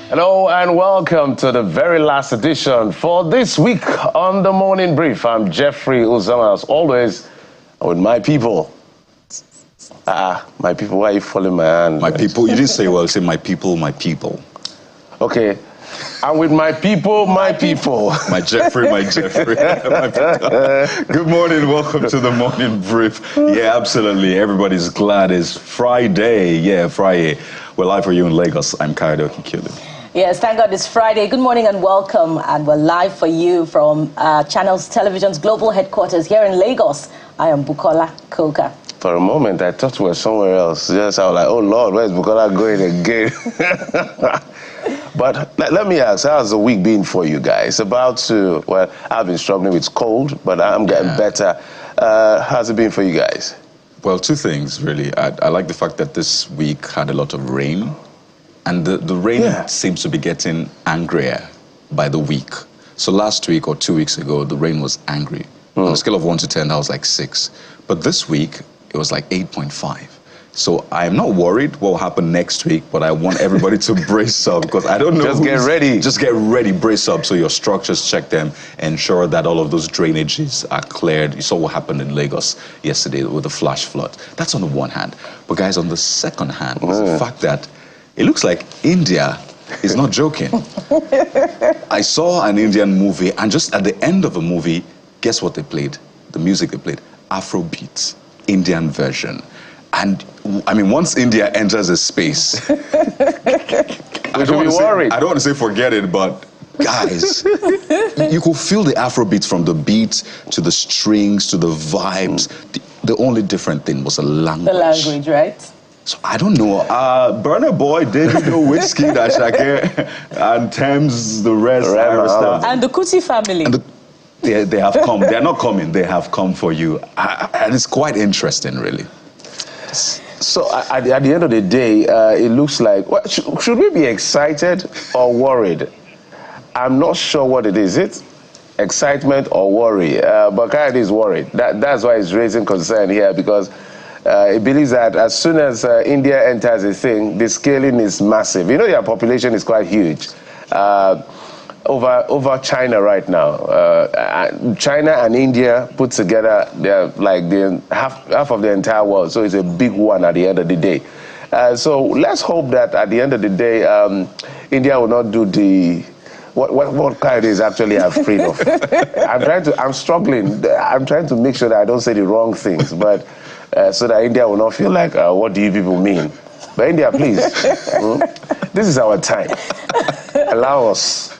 Hello and welcome to the very last edition for this week on the Morning Brief. I'm Jeffrey Uzama, as always, with my people. My people, why are you following my hand? My people, you didn't say well, say my people, my people. Okay, I'm with my people, my people. My Jeffrey, my Jeffrey. My Good morning, welcome to the Morning Brief. Yeah, absolutely, everybody's glad it's Friday. Yeah, Friday. We're live for you in Lagos. I'm Kaido Kikili. Yes, thank God it's Friday. Good morning and welcome. And we're live for you from Channels Television's global headquarters here in Lagos. I am Bukola Koka. For a moment, I thought we were somewhere else. Yes, I was like, oh Lord, where's Bukola going again? But let me ask, how's the week been for you guys? Well, I've been struggling with cold, but I'm getting better. How's it been for you guys? Well, two things, really. I like the fact that this week had a lot of rain. And the rain seems to be getting angrier by the week. So last week or 2 weeks ago, the rain was angry. On a scale of 1 to 10, that was like 6. But this week, it was like 8.5. So I'm not worried what will happen next week, but I want everybody to brace up because I don't know. Just get ready. Just get ready, brace up. So your structures, check them, ensure that all of those drainages are cleared. You saw what happened in Lagos yesterday with the flash flood. That's on the one hand. But guys, on the second hand, is the fact that it looks like India is not joking. I saw an Indian movie, and just at the end of the movie, guess what they played? The music they played, Afrobeats, Indian version. And I mean, once India enters a space, I don't want to say forget it, but guys, you could feel the Afrobeats from the beats to the strings to the vibes. The only different thing was the language. The language, right? So I don't know. Burna Boy, Davido, Whiskey, Ashake, and Thames, the rest. And the Kuti family. And they have come. They're not coming. They have come for you. And it's quite interesting, really. So at the end of the day, it looks like, well, should we be excited or worried? I'm not sure what it is. Is it excitement or worry? But Kayode is worried. That's why he's raising concern here, because he believes that as soon as India enters a thing, the scaling is massive. You know, their population is quite huge. Over China right now. China and India put together, they're like half of the entire world. So it's a big one at the end of the day. So let's hope that at the end of the day, India will not do what Kayode is actually afraid of. I'm struggling. I'm trying to make sure that I don't say the wrong things, but so that India will not feel like, what do you people mean? But India, please, this is our time. Allow us.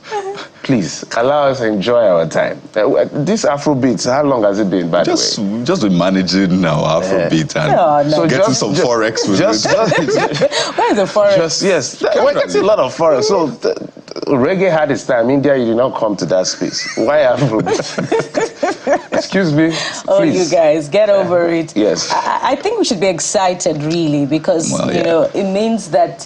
Please, allow us to enjoy our time. This Afrobeats, how long has it been, by the way? Just been managing our Afrobeat and so getting some Forex with it. Where's the Forex? Yes, we're getting a lot of Forex. So reggae had its time. India, you did not come to that space. Why Afrobeat? Excuse me, Oh, please. you guys, get over it. Yes. I think we should be excited, really, because, you know, it means that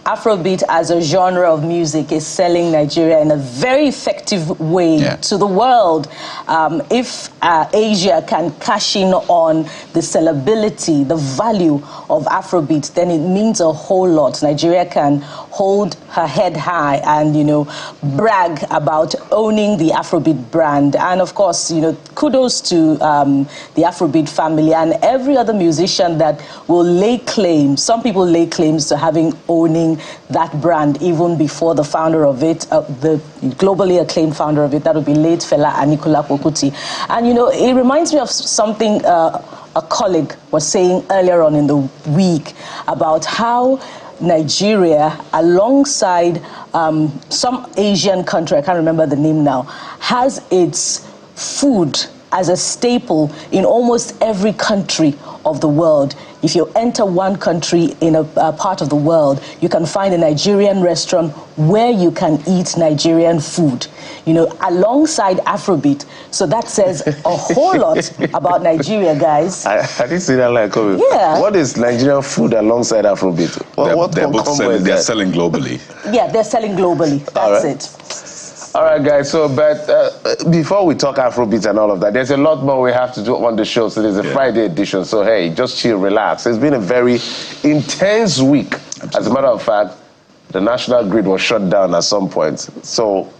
Afrobeat as a genre of music is selling Nigeria in a very effective way to the world. If Asia can cash in on the sellability, the value of Afrobeat, then it means a whole lot. Nigeria can hold her head high and, you know, brag about owning the Afrobeat brand. And of course, you know, kudos to the Afrobeat family and every other musician that will lay claim. Some people lay claims to owning that brand even before the founder of it, the globally acclaimed founder of it, that would be late Fela Anikulapo Kuti. And you know, it reminds me of something a colleague was saying earlier on in the week about how Nigeria, alongside some Asian country, I can't remember the name now, has its food as a staple in almost every country of the world. If you enter one country in a part of the world, you can find a Nigerian restaurant where you can eat Nigerian food, you know, alongside Afrobeat. So that says a whole lot about Nigeria, guys. I didn't see that like coming. Yeah. What is Nigerian food alongside Afrobeat? They're both selling, they're selling globally. Yeah, they're selling globally. That's it. All right, guys, so, but before we talk Afrobeat and all of that, there's a lot more we have to do on the show. So there's a Friday edition. So, hey, just chill, relax. It's been a very intense week. Absolutely. As a matter of fact, the national grid was shut down at some point. So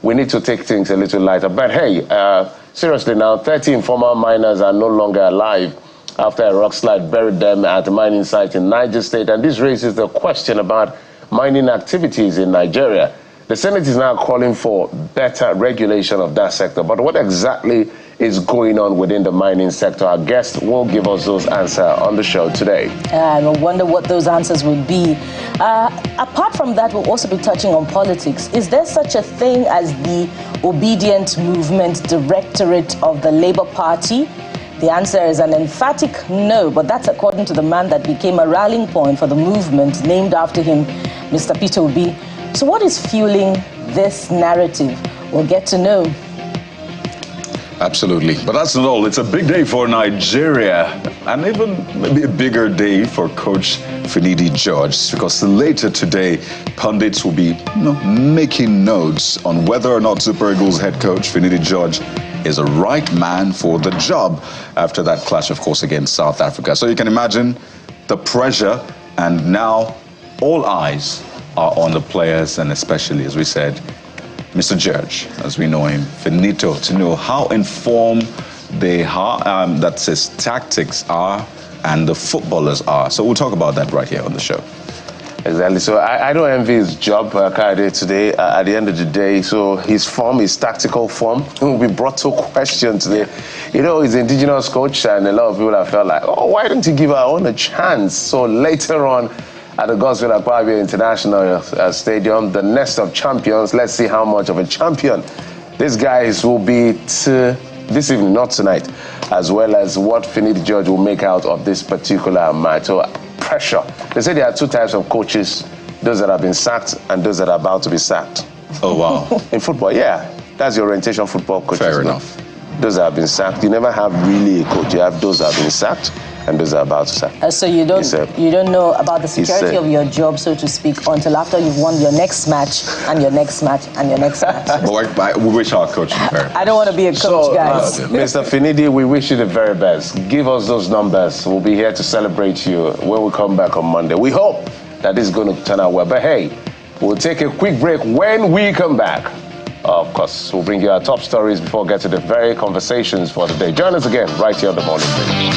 we need to take things a little lighter. But hey, seriously now, 13 former miners are no longer alive after a rock slide buried them at a mining site in Niger State. And this raises the question about mining activities in Nigeria. The Senate is now calling for better regulation of that sector. But what exactly is going on within the mining sector? Our guest will give us those answers on the show today. And I wonder what those answers would be. Apart from that, we'll also be touching on politics. Is there such a thing as the Obedient Movement Directorate of the Labour Party? The answer is an emphatic no, but that's according to the man that became a rallying point for the movement, named after him, Mr. Peter Obi. So what is fueling this narrative? We'll get to know. Absolutely. But that's not all. It's a big day for Nigeria, and even maybe a bigger day for Coach Finidi George, because later today, pundits will be making notes on whether or not Super Eagles head coach Finidi George is a right man for the job after that clash, of course, against South Africa. So you can imagine the pressure, and now all eyes are on the players, and especially, as we said, Mr. George, as we know him, Finito, to know how informed they are, that his tactics are, and the footballers are. So we'll talk about that right here on the show. Exactly. So I don't envy his job, Kade, today, at the end of the day. So his form, his tactical form, will be brought to question today. You know, he's an indigenous coach, and a lot of people have felt like, oh, why don't you give our own a chance? So later on, at the Godswill Akpabio International Stadium, the nest of champions. Let's see how much of a champion these guys will be this evening, not tonight, as well as what Finidi George will make out of this particular match. So pressure. They say there are two types of coaches, those that have been sacked and those that are about to be sacked. Oh, wow. In football, yeah. That's your orientation football coaches. Fair enough. Those that have been sacked. You never have really a coach. You have those that have been sacked and those that are about to sack. So you don't know about the security of your job, so to speak, until after you've won your next match and your next match and your next match. But we wish our coach prepared. I don't want to be a coach, guys. Mr. Finidi, we wish you the very best. Give us those numbers. We'll be here to celebrate you when we come back on Monday. We hope that this is going to turn out well. But hey, we'll take a quick break. When we come back, of course, we'll bring you our top stories before we get to the very conversations for the day. Join us again right here on the Morning Break.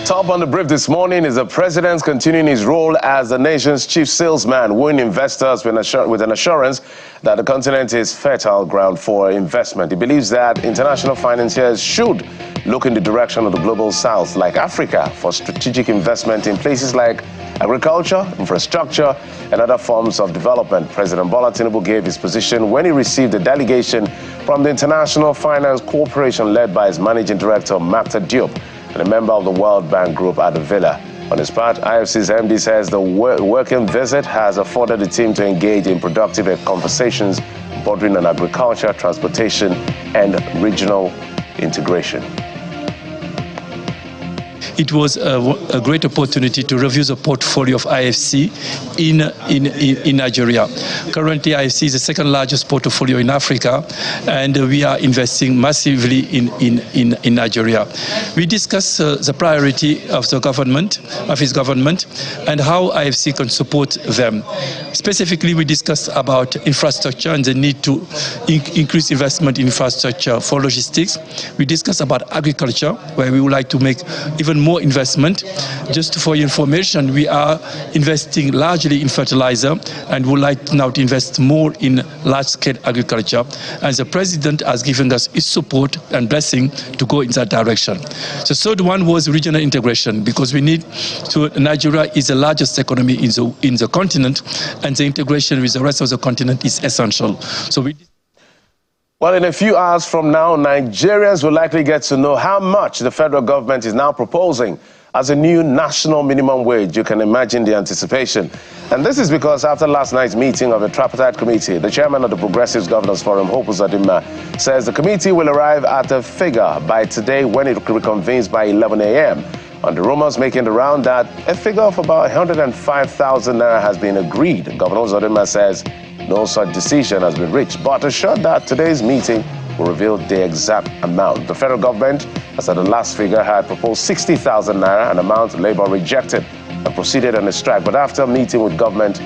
Top on the brief this morning is the president continuing his role as the nation's chief salesman, wooing investors with an assurance that the continent is fertile ground for investment. He believes that international financiers should look in the direction of the global south, like Africa, for strategic investment in places like agriculture, infrastructure, and other forms of development. President Bola Tinubu gave his position when he received a delegation from the International Finance Corporation led by his managing director, Makta Diop, and a member of the World Bank Group at the Villa. On his part, IFC's MD says the working visit has afforded the team to engage in productive conversations bordering on agriculture, transportation, and regional integration. It was a great opportunity to review the portfolio of IFC in Nigeria. Currently, IFC is the second largest portfolio in Africa, and we are investing massively in Nigeria. We discussed the priority of the government, of his government, and how IFC can support them. Specifically, we discussed about infrastructure and the need to increase investment in infrastructure for logistics. We discussed about agriculture, where we would like to make even more investment. Just for your information, we are investing largely in fertilizer and would like now to invest more in large-scale agriculture. And the president has given us his support and blessing to go in that direction. The third one was regional integration, because we need to. Nigeria is the largest economy in the continent, and the integration with the rest of the continent is essential. So Well, in a few hours from now, Nigerians will likely get to know how much the federal government is now proposing as a new national minimum wage. You can imagine the anticipation. And this is because after last night's meeting of the tripartite committee, the chairman of the Progressive Governors Forum, Hope Uzodimma, says the committee will arrive at a figure by today when it reconvenes by 11 a.m. On the rumors making the round that a figure of about 105,000 naira has been agreed. Governor Uzodimma says no such decision has been reached, but assured that today's meeting will reveal the exact amount. The federal government, as at the last figure, had proposed 60,000 naira, an amount Labour rejected and proceeded on a strike. But after meeting with government,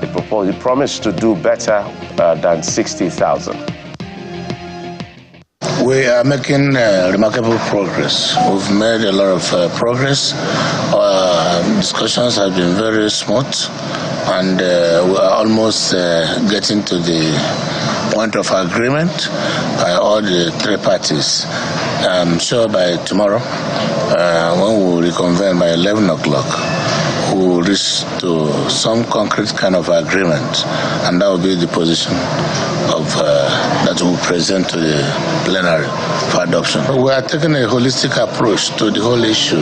it promised to do better than 60,000. We are making remarkable progress. We've made a lot of progress. Our discussions have been very smooth, and we are almost getting to the point of agreement by all the three parties. I'm sure by tomorrow, when we will reconvene by 11 o'clock, we will reach to some concrete kind of agreement, and that will be the position of that we will present to the plenary for adoption. We are taking a holistic approach to the whole issue,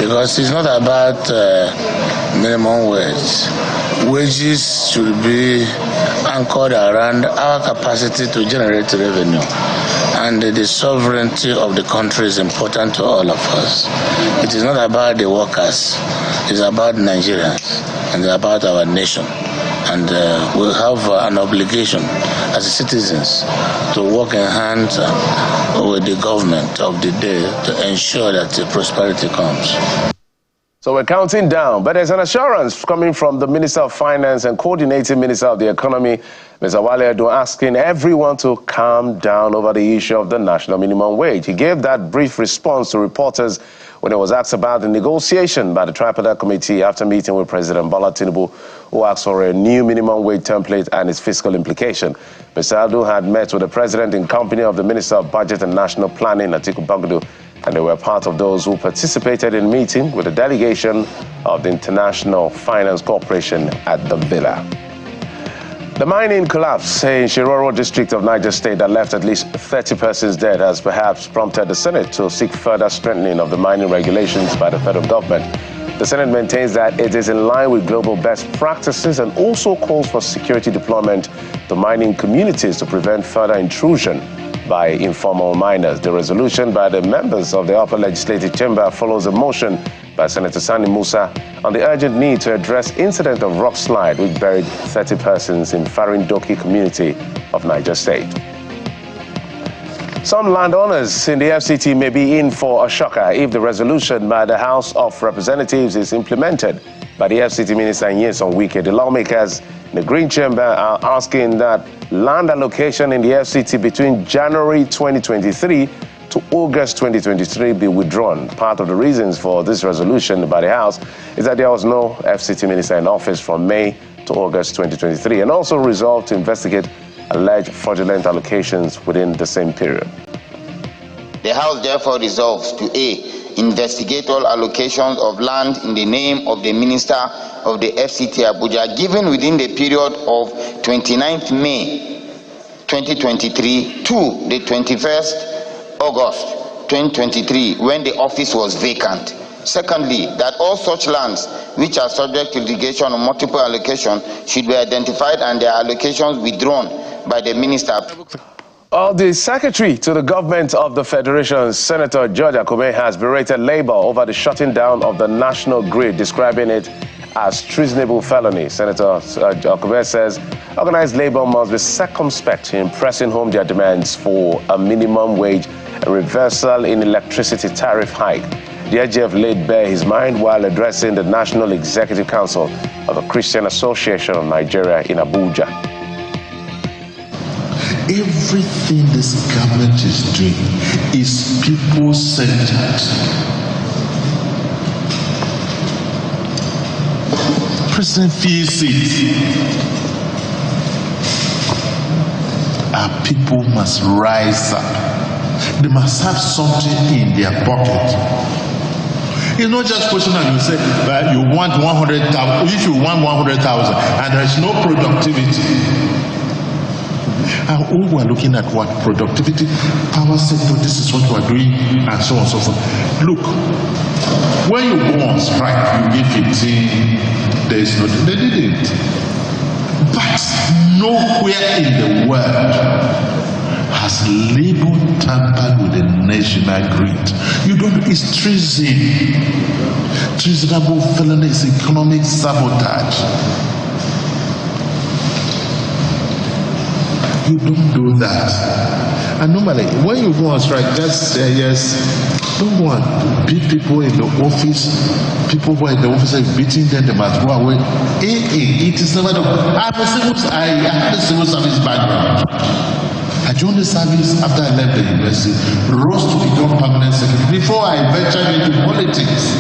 because it's not about minimum wage. Wages should be anchored around our capacity to generate revenue, and the sovereignty of the country is important to all of us. It is not about the workers, it's about Nigerians, and it's about our nation. And we have an obligation as citizens to work in hand with the government of the day to ensure that the prosperity comes. So we're counting down, but there's an assurance coming from the Minister of Finance and Coordinating Minister of the Economy, Mr. Wale Edun, asking everyone to calm down over the issue of the national minimum wage. He gave that brief response to reporters when he was asked about the negotiation by the Tripartite Committee after meeting with President Bola Tinubu, who asked for a new minimum wage template and its fiscal implication. Mr. Edun had met with the President in company of the Minister of Budget and National Planning, Atiku Bagudu, and they were part of those who participated in meeting with a delegation of the International Finance Corporation at the Villa. The mining collapse in Shiroro district of Niger State that left at least 30 persons dead has perhaps prompted the Senate to seek further strengthening of the mining regulations by the federal government. The Senate maintains that it is in line with global best practices and also calls for security deployment to mining communities to prevent further intrusion by informal miners. The resolution by the members of the upper legislative chamber follows a motion by Senator Sani Musa on the urgent need to address incident of rock slide which buried 30 persons in Farindoki community of Niger State. Some landowners in the FCT may be in for a shocker if the resolution by the House of Representatives is implemented by the FCT Minister Nyesom Wike. The lawmakers in the Green Chamber are asking that land allocation in the FCT between January 2023 to August 2023 be withdrawn. Part of the reasons for this resolution by the House is that there was no FCT minister in office from May to August 2023, and also resolved to investigate alleged fraudulent allocations within the same period. The House therefore resolves to A, investigate all allocations of land in the name of the Minister of the FCT Abuja given within the period of 29th May 2023 to the 21st August 2023 when the office was vacant. Secondly, that all such lands which are subject to litigation or multiple allocation should be identified and their allocations withdrawn by the Minister. The Secretary to the Government of the Federation, Senator George Akome, has berated Labour over the shutting down of the national grid, describing it as treasonable felony. Senator Akome says organized Labour must be circumspect in pressing home their demands for a minimum wage, a reversal in electricity tariff hike. The AGF laid bare his mind while addressing the National Executive Council of the Christian Association of Nigeria in Abuja. Everything this government is doing is people-centered. President feels it. Our people must rise up. They must have something in their pocket. It's not just question that you say that you want 100,000, if you want 100,000 and there's no productivity. And all we're looking at what productivity, power sector, this is what we're doing, and so on and so forth. Look, when you go on strike, you give 15 days notice. They didn't. But nowhere in the world has Labour tampered with the national grid. You don't, it's treason. Treasonable felony is economic sabotage. You don't do that. And normally, when you go on strike, just say yes. Don't go and beat people in the office. People who are in the office are beating them, they must go away. It is never done. I have a civil service background. I joined the service after I left the university, rose to become permanent secretary before I ventured into politics.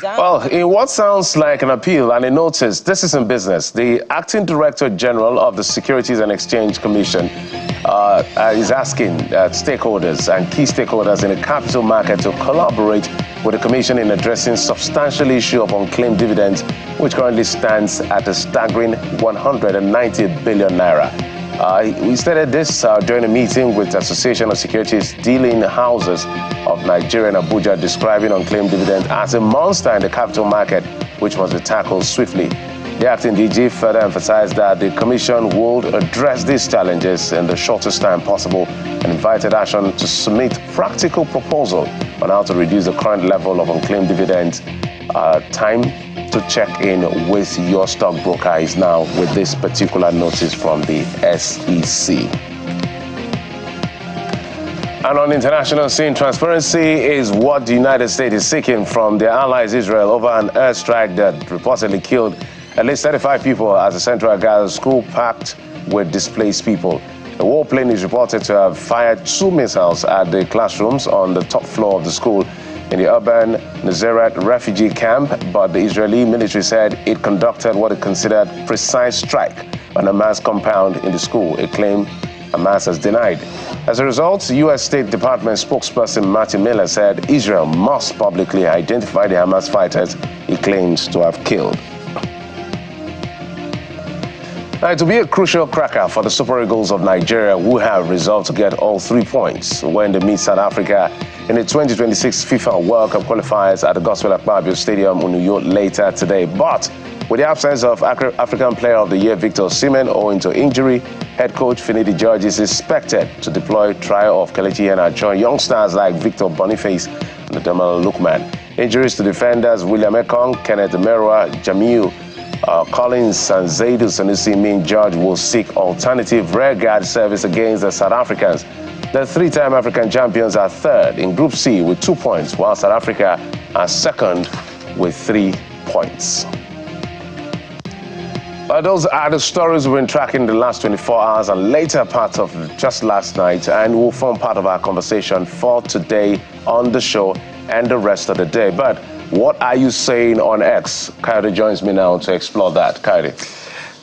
Well, in what sounds like an appeal and a notice, this is in business. The Acting Director General of the Securities and Exchange Commission is asking stakeholders and key stakeholders in the capital market to collaborate with the Commission in addressing substantial issue of unclaimed dividends, which currently stands at a staggering 190 billion naira. We stated this during a meeting with the Association of Securities Dealing Houses of Niger and Abuja, describing unclaimed dividends as a monster in the capital market, which must be tackled swiftly. The acting DG further emphasized that the Commission would address these challenges in the shortest time possible and invited action to submit practical proposal on how to reduce the current level of unclaimed dividends. Time to check in with your stockbroker is now with this particular notice from the SEC. And on international scene, transparency is what the United States is seeking from their allies Israel over an airstrike that reportedly killed at least 35 people at the central Gaza school packed with displaced people. A warplane is reported to have fired 2 missiles at the classrooms on the top floor of the school in the urban Nazareth refugee camp, but the Israeli military said it conducted what it considered precise strike on a Hamas compound in the school, a claim Hamas has denied. As a result, U.S. State Department spokesperson Martin Miller said Israel must publicly identify the Hamas fighters he claims to have killed. Now, it will be a crucial cracker for the Super Eagles of Nigeria, who have resolved to get all 3 points when they meet South Africa in the 2026 FIFA World Cup qualifiers at the Gospel Akpabio Stadium in Uyo later today. But with the absence of African Player of the Year Victor Osimhen owing to injury, head coach Finidi George is expected to deploy trial of Kelechi Iheanacho youngsters like Victor Boniface and Ademola Lookman. Injuries to defenders William Ekong, Kenneth Merwa, Jamiu Collins and Zaidu Sanusi mean George will seek alternative rear guard service against the South Africans. The 3-time African champions are third in Group C with 2 points, while South Africa are second with 3 points. Those are the stories we've been tracking the last 24 hours and later part of just last night, and will form part of our conversation for today on the show and the rest of the day. But what are you saying on X? Coyote joins me now to explore that. Coyote.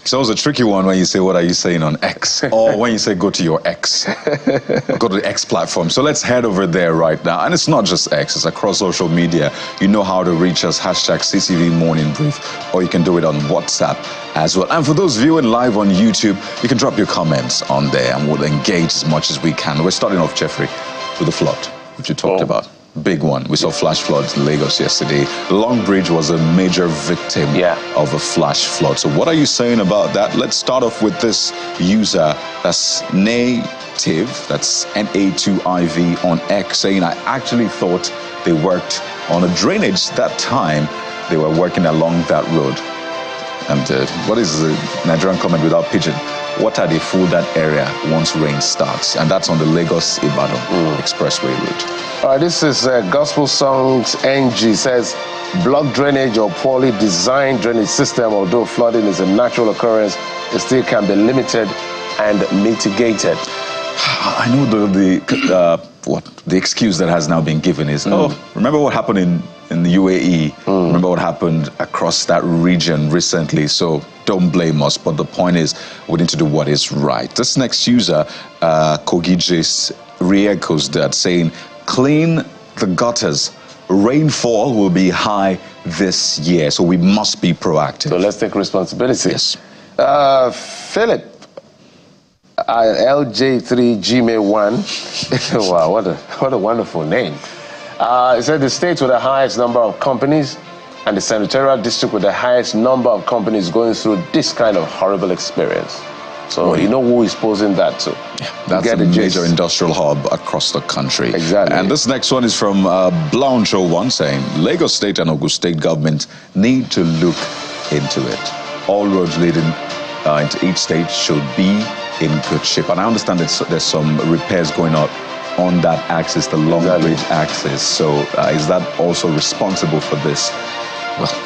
So it's a tricky one when you say, what are you saying on X? Or when you say, go to your X. Go to the X platform. So let's head over there right now. And it's not just X, it's across social media. You know how to reach us, #CCV Morning Brief, or you can do it on WhatsApp as well. And for those viewing live on YouTube, you can drop your comments on there and we'll engage as much as we can. We're starting off, Jeffrey, with the flood, which you talked about. Big one. We saw flash floods in Lagos yesterday. Long Bridge was a major victim of a flash flood. So what are you saying about that? Let's start off with this user, that's Native, that's N-A-2-I-V on X, saying, I actually thought they worked on a drainage that time they were working along that road. And what is the Nigerian comment without pigeon? Water they fool that area once rain starts, and that's on the Lagos-Ibadan expressway route. All right, this is Gospel Songs NG says, block drainage or poorly designed drainage system, although flooding is a natural occurrence, it still can be limited and mitigated. I know the excuse that has now been given is, remember what happened in the UAE? Remember what happened across that region recently? So don't blame us. But the point is, we need to do what is right. This next user, Kogijis, re-echoes that, saying, clean the gutters. Rainfall will be high this year, so we must be proactive. So let's take responsibility. Yes. Philip, LJ3Gmail1. Wow, what a wonderful name. It said the state with the highest number of companies and the senatorial district with the highest number of companies going through this kind of horrible experience. So you know who is posing that to. That's a major industrial hub across the country. Exactly. And this next one is from Blauncho1 saying, Lagos State and Ogun State government need to look into it. All roads leading into each state should be in good shape. And I understand there's some repairs going on that axis, the Long Bridge axis. So is that also responsible for this? Well,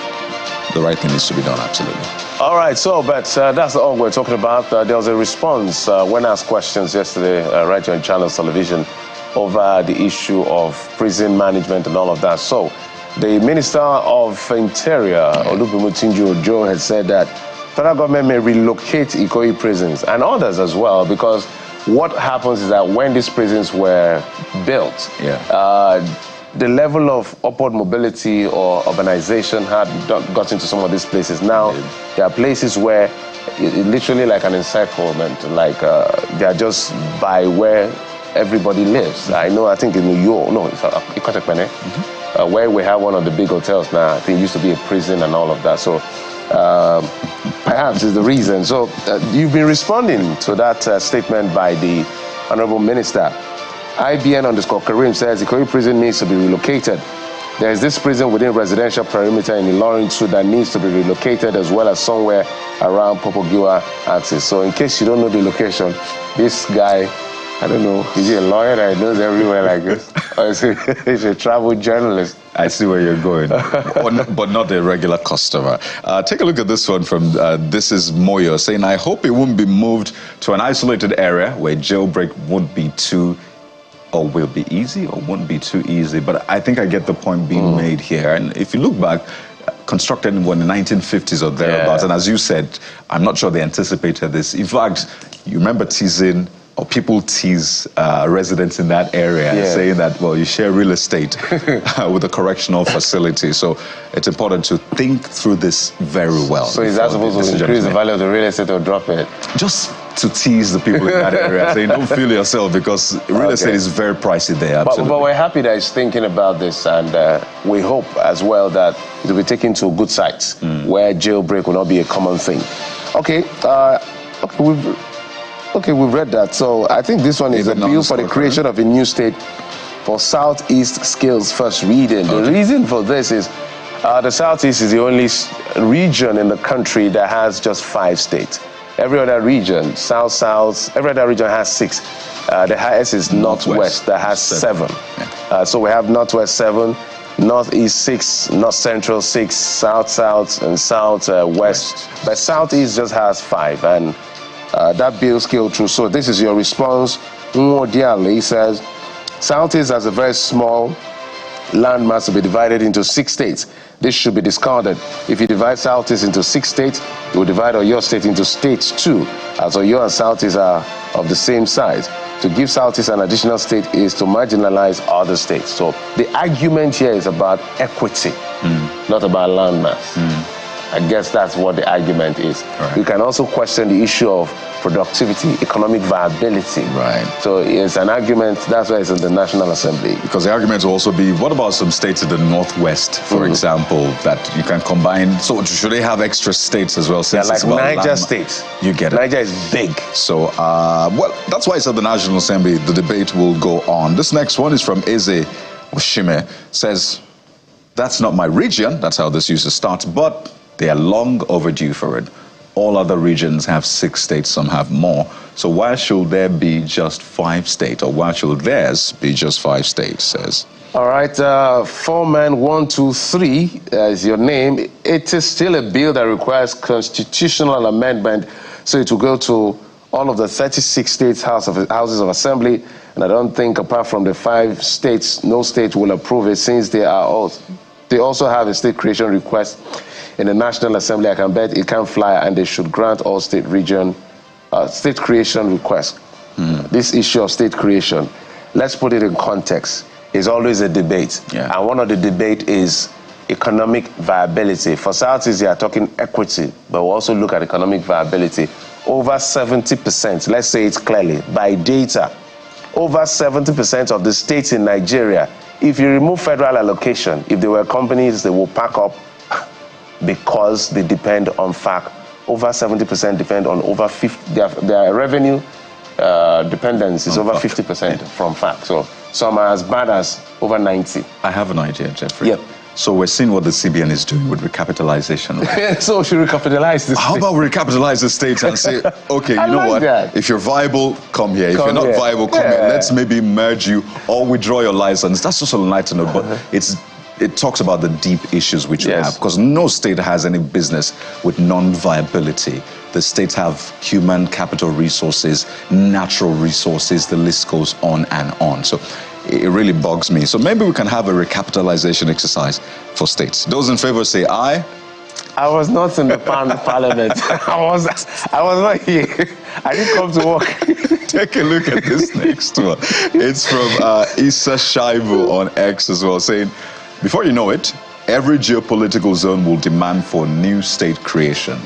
the right thing needs to be done, absolutely. All right, so, but that's all we're talking about. There was a response when asked questions yesterday, right here on Channels Television, over the issue of prison management and all of that. So, the Minister of Interior, Olubumitunji Ojo, had said that federal government may relocate Ikoyi prisons and others as well, because what happens is that when these prisons were built, the level of upward mobility or urbanization had got into some of these places. Now, there are places where it's literally like an encirclement, like they are just by where everybody lives. I think in New York, no, it's Ikotekpene, where we have one of the big hotels now. I think it used to be a prison and all of that. So perhaps is the reason. So you've been responding to that statement by the Honorable Minister. IBN_Karim says Ikoyi prison needs to be relocated. There is this prison within residential perimeter in Ilorin too that needs to be relocated, as well as somewhere around Popogiwa axis. So in case you don't know the location, this guy, I don't know, is he a lawyer that knows everywhere like this? Or is he a travel journalist? I see where you're going, but not a regular customer. Take a look at this one from This Is Moyo, saying, I hope it won't be moved to an isolated area where jailbreak won't be too, or will be easy, or won't be too easy. But I think I get the point being made here. And if you look back, constructed in the 1950s or thereabouts, and as you said, I'm not sure they anticipated this. In fact, you remember teasing, or people tease residents in that area, saying that, well, you share real estate with a correctional facility. So it's important to think through this very well. So is that supposed to increase the value of the real estate or drop it? Just to tease the people in that area, saying don't feel yourself, because real estate is very pricey there. But we're happy that he's thinking about this, and we hope as well that it will be taken to good sites where jailbreak will not be a common thing. We've read that. So I think this one is a bill for the creation of a new state for Southeast Skills First Reading. The reason for this is the Southeast is the only region in the country that has just 5 states. Every other region, South, every other region has 6. The highest is Northwest that has 7. So we have Northwest 7, Northeast 6, North Central 6, South, and Southwest. But Southeast just has 5, and that bill scaled through. So this is your response. He says, Southeast has a very small landmass to be divided into 6 states. This should be discarded. If you divide Southeast into 6 states, you will divide Oyo State into states too, as Oyo and Southeast are of the same size. To give Southeast an additional state is to marginalize other states. So the argument here is about equity, not about landmass. I guess that's what the argument is. Right. You can also question the issue of productivity, economic viability. Right. So it's an argument, that's why it's in the National Assembly. Because the argument will also be, what about some states in the Northwest, for example, that you can combine? So should they have extra states as well? Since like Niger State. You get it. Niger is big. So, well, that's why it's at the National Assembly. The debate will go on. This next one is from Eze Oshime. Says, that's not my region. That's how this used to start. But they are long overdue for it. All other regions have 6 states, some have more. So why should there be just 5 states? Or why should theirs be just 5 states, says? All right, 4man123 is your name. It is still a bill that requires constitutional amendment, so it will go to all of the 36 states houses of assembly. And I don't think, apart from the 5 states, no state will approve it, since they also have a state creation request in the National Assembly. I can bet it can fly, and they should grant all state creation requests. This issue of state creation, let's put it in context, is always a debate. And one of the debate is economic viability. For Southeast, they are talking equity, but we'll also look at economic viability. Over 70%, let's say it clearly, by data, over 70% of the states in Nigeria, if you remove federal allocation, if they were companies, they will pack up, because they depend on FAC. Over 70% depend on over 50, their revenue dependence is over 50% from FAC. So some are as bad as over 90. I have an idea, Jeffrey. Yep. So we're seeing what the CBN is doing with recapitalization. Right? So should we recapitalize this? How about we recapitalize the states and say, okay, you know what? That. If you're viable, come here. If you're not viable, come here. Let's maybe merge you or withdraw your license. That's just a light note, but it talks about the deep issues which we have, because no state has any business with non-viability. The states have human capital resources, natural resources, the list goes on and on. So it really bugs me. So maybe we can have a recapitalization exercise for states. Those in favor say aye. I was not in the parliament. I was not here. I didn't come to work. Take a look at this next one. It's from Issa Shaibu on X as well, saying, before you know it, every geopolitical zone will demand for new state creation.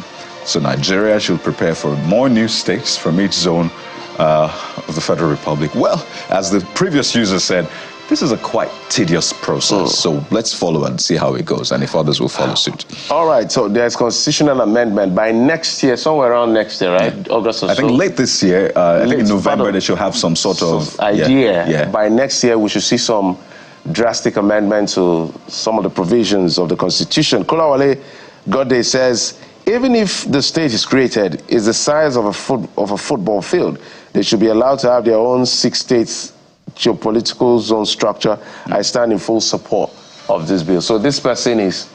So Nigeria should prepare for more new states from each zone of the Federal Republic. Well, as the previous user said, this is a quite tedious process. So let's follow and see how it goes, and if others will follow suit. All right, so there's constitutional amendment by next year, somewhere around next year, right? Yeah. August or so? I think late this year, I think in November, they should have some sort of idea. Yeah. By next year, we should see some drastic amendment to some of the provisions of the Constitution. Kolawale Godde says, even if the state is created, is the size of a football field, they should be allowed to have their own 6 states geopolitical zone structure. I stand in full support of this bill. So this person is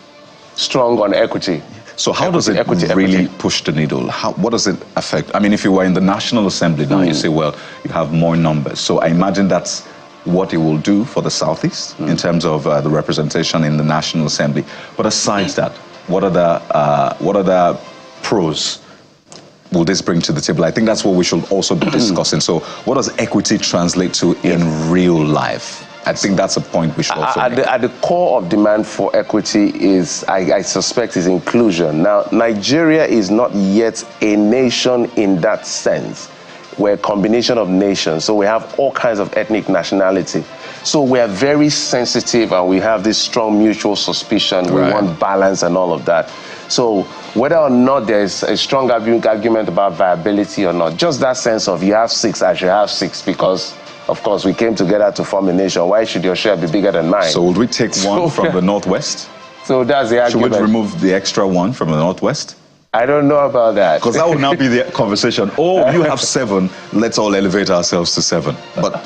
strong on equity. So how does it really push the needle? What does it affect? I mean, if you were in the National Assembly now, you say, well, you have more numbers. So I imagine that's what it will do for the Southeast in terms of the representation in the National Assembly. But aside that, what are the pros will this bring to the table? I think that's what we should also be discussing. So what does equity translate to in real life? I think that's a point we should also make. At the core of demand for equity is, I suspect, is inclusion. Now, Nigeria is not yet a nation in that sense. We're a combination of nations, so we have all kinds of ethnic nationality. So we are very sensitive, and we have this strong mutual suspicion. We want balance and all of that. So whether or not there's a strong argument about viability or not, just that sense of you have 6, I should have 6, because, of course, we came together to form a nation. Why should your share be bigger than mine? So would we take one from the Northwest? So that's the argument. Should we remove the extra one from the Northwest? I don't know about that. Because that would now be the conversation. Oh, you have 7, let's all elevate ourselves to 7. But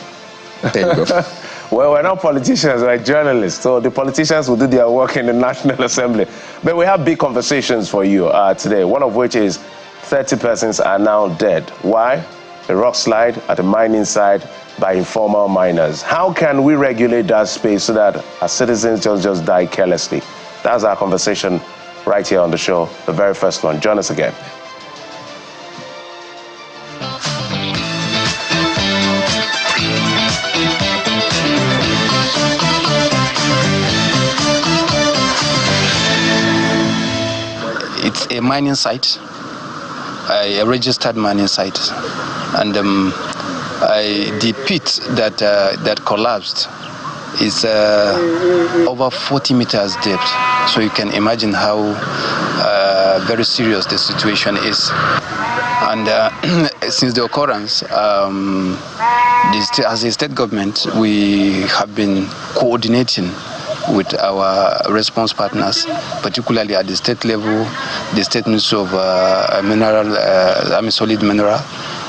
there you go. Well, we're not politicians, we're journalists. So the politicians will do their work in the National Assembly. But we have big conversations for you today, one of which is 30 persons are now dead. Why? A rock slide at a mining site by informal miners. How can we regulate that space so that our citizens just die carelessly? That's our conversation right here on the show, the very first one. Join us again. It's a mining site, a registered mining site, and the pit that collapsed is over 40 meters depth. So you can imagine how very serious the situation is. And since the occurrence, as a state government, we have been coordinating with our response partners, particularly at the state level, the State Ministry of Solid Mineral,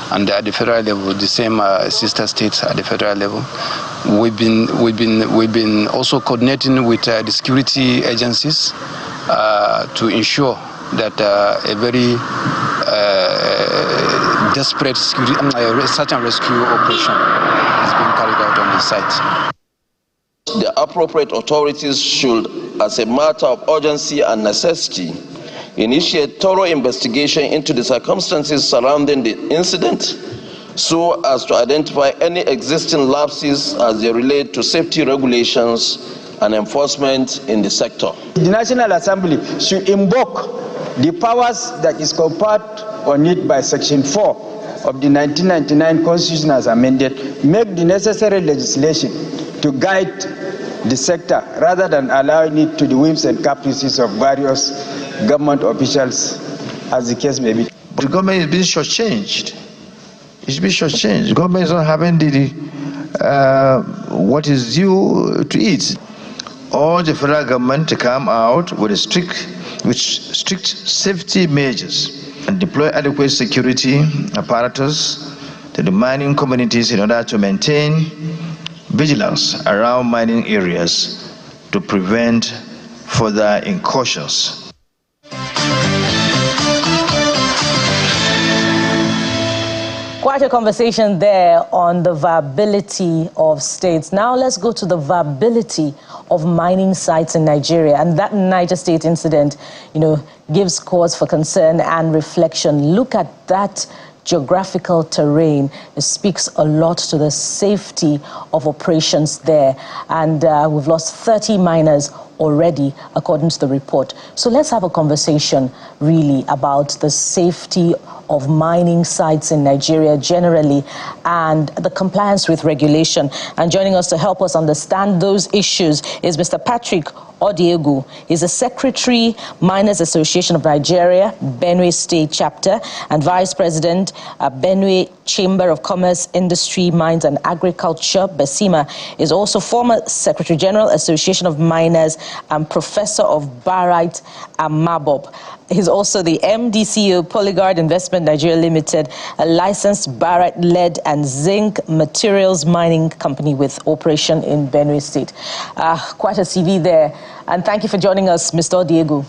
and at the federal level, the same sister states at the federal level. We've been also coordinating with the security agencies to ensure that a very desperate search and rescue operation is being carried out on the site. The appropriate authorities should, as a matter of urgency and necessity, initiate thorough investigation into the circumstances surrounding the incident so as to identify any existing lapses as they relate to safety regulations and enforcement in the sector. The National Assembly should invoke the powers that is conferred on it by Section 4 of the 1999 Constitution as amended, make the necessary legislation to guide the sector rather than allowing it to the whims and caprices of various government officials, as the case may be. The government is being shortchanged. It's being shortchanged. The government is not having what is due to it. urge the federal government to come out with strict safety measures and deploy adequate security apparatus to the mining communities in order to maintain vigilance around mining areas to prevent further incursions. Quite a conversation there on the viability of states. Now let's go to the viability of mining sites in Nigeria. And that Niger State incident, gives cause for concern and reflection. Look at that geographical terrain. It speaks a lot to the safety of operations there. And we've lost 30 miners already, according to the report. So let's have a conversation really about the safety of mining sites in Nigeria generally and the compliance with regulation. And joining us to help us understand those issues is Mr. Patrick Odiegu. He's the Secretary, Miners Association of Nigeria, Benue State Chapter, and Vice President, Benue Chamber of Commerce, Industry, Mines and Agriculture. Besima is also former Secretary General, Association of Miners, and Professor of Barite and Mabob. He's also the MD CEO, Polyguard Investment Nigeria Limited, a licensed barite, lead and zinc materials mining company with operation in Benue State. Quite a CV there. And thank you for joining us, Mr. Odiegu.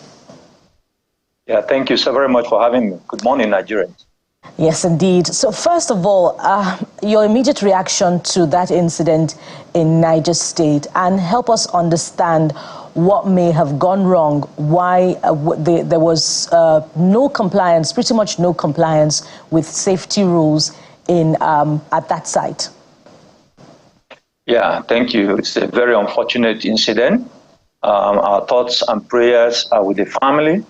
Yeah, thank you so very much for having me. Good morning, Nigerians. Yes, indeed. So first of all, your immediate reaction to that incident in Niger State, and help us understand what may have gone wrong, why there was no compliance, pretty much no compliance with safety rules at that site. Yeah, thank you. It's a very unfortunate incident. Our thoughts and prayers are with the family,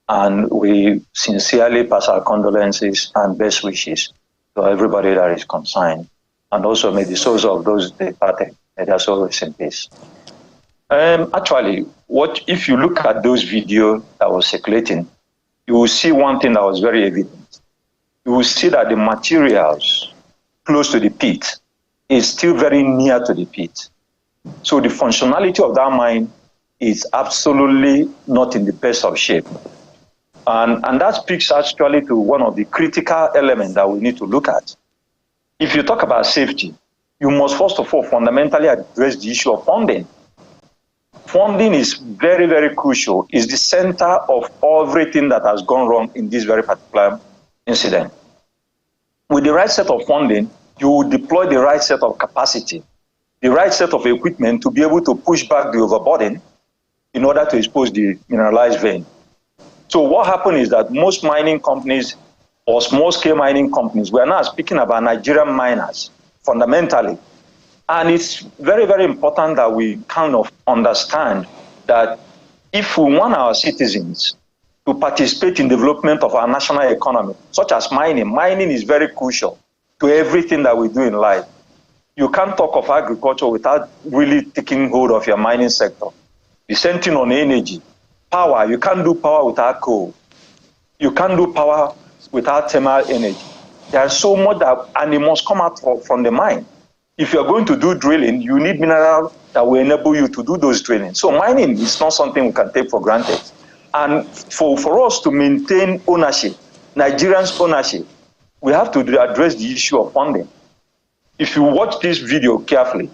and we sincerely pass our condolences and best wishes to everybody that is concerned. And also may the souls of those departed, may their souls rest in peace. Actually, if you look at those videos that was circulating, you will see one thing that was very evident. You will see that the materials close to the pit is still very near to the pit. So the functionality of that mine is absolutely not in the best of shape. And that speaks actually to one of the critical elements that we need to look at. If you talk about safety, you must first of all fundamentally address the issue of funding. Funding is very, very crucial. It's the center of everything that has gone wrong in this very particular incident. With the right set of funding, you will deploy the right set of capacity, the right set of equipment to be able to push back the overburden in order to expose the mineralized vein. So what happened is that most mining companies or small-scale mining companies, we are now speaking about Nigerian miners, fundamentally. And it's very, very important that we kind of understand that if we want our citizens to participate in development of our national economy, such as mining is very crucial to everything that we do in life. You can't talk of agriculture without really taking hold of your mining sector. The same thing on energy. Power, you can't do power without coal. You can't do power without thermal energy. There's so much that, and it must come out from the mine. If you're going to do drilling, you need mineral that will enable you to do those drilling. So mining is not something we can take for granted. And for us to maintain ownership, Nigerians' ownership, we have to address the issue of funding. If you watch this video carefully,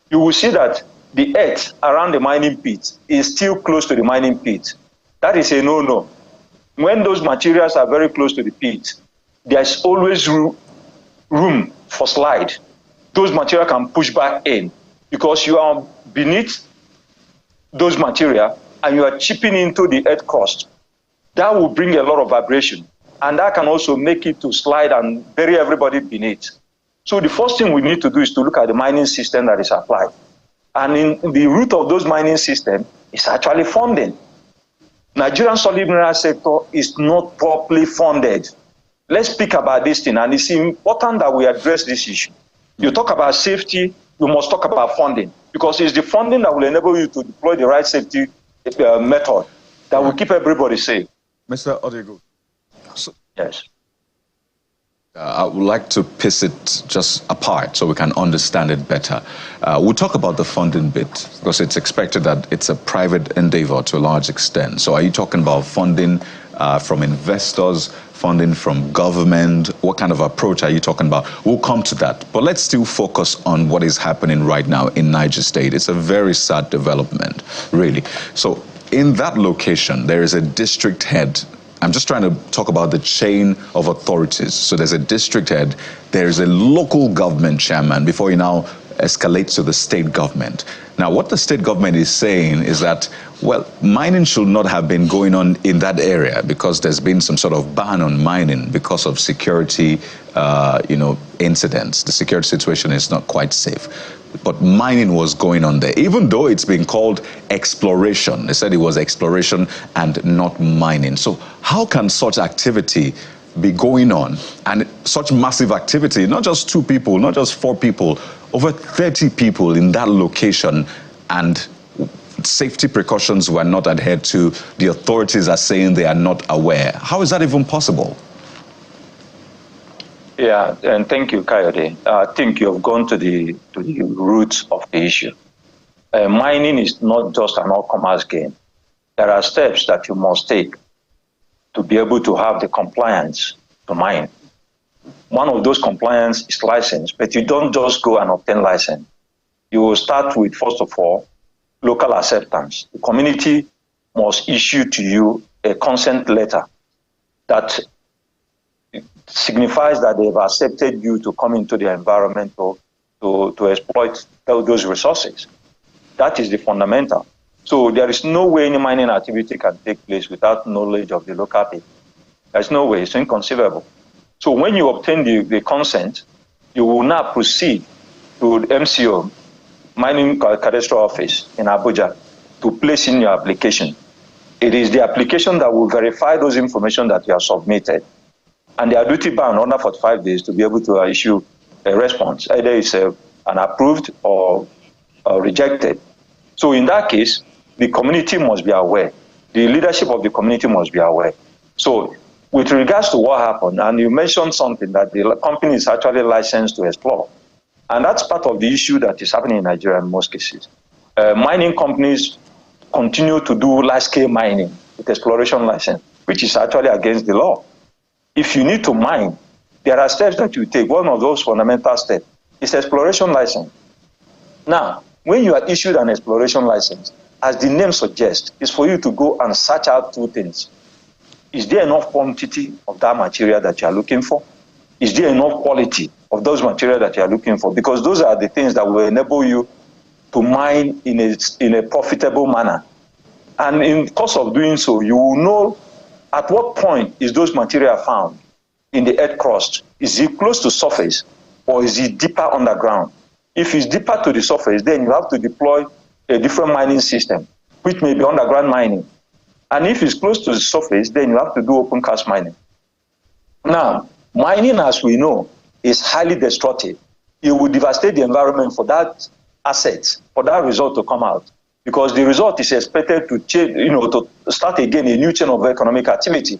you will see that the earth around the mining pit is still close to the mining pit. That is a no-no. When those materials are very close to the pit, there's always room for slide. Those materials can push back in because you are beneath those materials and you are chipping into the earth crust. That will bring a lot of vibration, and that can also make it to slide and bury everybody beneath. So the first thing we need to do is to look at the mining system that is applied. And in the root of those mining systems is actually funding. Nigerian solid mineral sector is not properly funded. Let's speak about this thing, and it's important that we address this issue. You talk about safety, you must talk about funding, because it's the funding that will enable you to deploy the right safety method that will keep everybody safe. Mr. Odiegu. Yes. I would like to piece it just apart so we can understand it better. We'll talk about the funding bit because it's expected that it's a private endeavor to a large extent. So are you talking about funding from investors, funding from government? What kind of approach are you talking about? We'll come to that. But let's still focus on what is happening right now in Niger State. It's a very sad development, really. So in that location, there is a district head. I'm just trying to talk about the chain of authorities. So there's a district head, there's a local government chairman before you now escalate to the state government. Now, what the state government is saying is that, well, mining should not have been going on in that area because there's been some sort of ban on mining because of security, incidents. The security situation is not quite safe. But mining was going on there, even though it's been called exploration. They said it was exploration and not mining. So how can such activity be going on, and such massive activity, not just 2 people, not just 4 people, over 30 people in that location, and safety precautions were not adhered to? The authorities are saying they are not aware. How is that even possible? Yeah, and thank you, Coyote. I think you have gone to the roots of the issue. Mining is not just an all-commerce game. There are steps that you must take to be able to have the compliance to mine. One of those compliance is license, but you don't just go and obtain license. You will start with, first of all, local acceptance. The community must issue to you a consent letter that signifies that they've accepted you to come into the environment to exploit those resources. That is the fundamental. So there is no way any mining activity can take place without knowledge of the local people. There's no way, it's inconceivable. So when you obtain the consent, you will now proceed to the MCO, Mining Cadastral Office in Abuja, to place in your application. It is the application that will verify those information that you have submitted. And they are duty bound under 45 days to be able to issue a response. Either it's an approved or rejected. So in that case, the community must be aware. The leadership of the community must be aware. So with regards to what happened, and you mentioned something that the company is actually licensed to explore. And that's part of the issue that is happening in Nigeria in most cases. Mining companies continue to do large-scale mining with exploration license, which is actually against the law. If you need to mine, there are steps that you take. One of those fundamental steps is exploration license. Now, when you are issued an exploration license, as the name suggests, is for you to go and search out 2 things. Is there enough quantity of that material that you are looking for? Is there enough quality of those materials that you are looking for? Because those are the things that will enable you to mine in a profitable manner. And in the course of doing so, you will know at what point is those material found in the earth crust. Is it close to surface or is it deeper underground? If it's deeper to the surface, then you have to deploy a different mining system, which may be underground mining. And if it's close to the surface, then you have to do open cast mining. Now, mining, as we know, is highly destructive. It will devastate the environment for that asset, for that result to come out. Because the result is expected to change, to start again a new chain of economic activity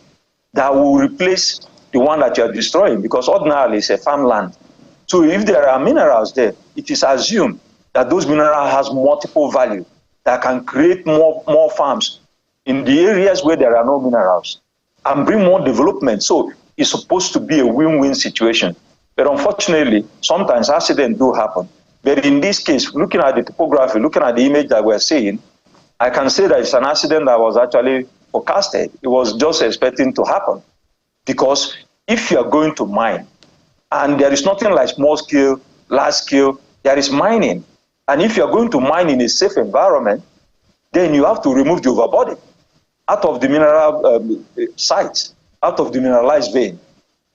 that will replace the one that you are destroying, because ordinarily it's a farmland. So if there are minerals there, it is assumed that those minerals has multiple value that can create more farms in the areas where there are no minerals and bring more development. So it's supposed to be a win-win situation. But unfortunately, sometimes accidents do happen. But in this case, looking at the topography, looking at the image that we're seeing, I can say that it's an accident that was actually forecasted. It was just expecting to happen. Because if you are going to mine, and there is nothing like small scale, large scale, there is mining. And if you are going to mine in a safe environment, then you have to remove the overbody out of the mineral sites, out of the mineralized vein.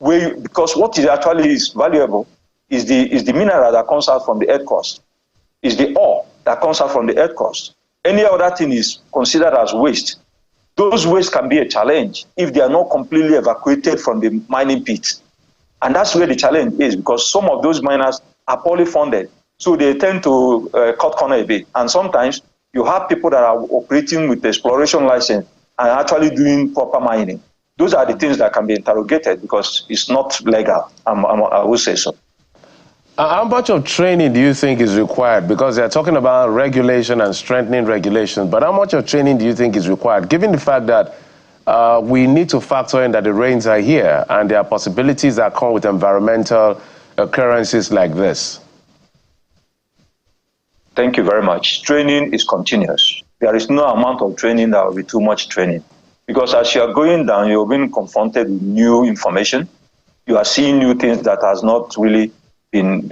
Because what is actually is valuable is the mineral that comes out from the earth crust, is the ore that comes out from the earth crust. Any other thing is considered as waste. Those wastes can be a challenge if they are not completely evacuated from the mining pits. And that's where the challenge is, because some of those miners are poorly funded. So they tend to cut corner a bit. And sometimes you have people that are operating with exploration license and actually doing proper mining. Those are the things that can be interrogated because it's not legal. I will say so. How much of training do you think is required? Because they're talking about regulation and strengthening regulations, but how much of training do you think is required, given the fact that we need to factor in that the rains are here and there are possibilities that come with environmental occurrences like this? Thank you very much. Training is continuous. There is no amount of training that will be too much training. Because as you are going down, you're being confronted with new information. You are seeing new things that has not really been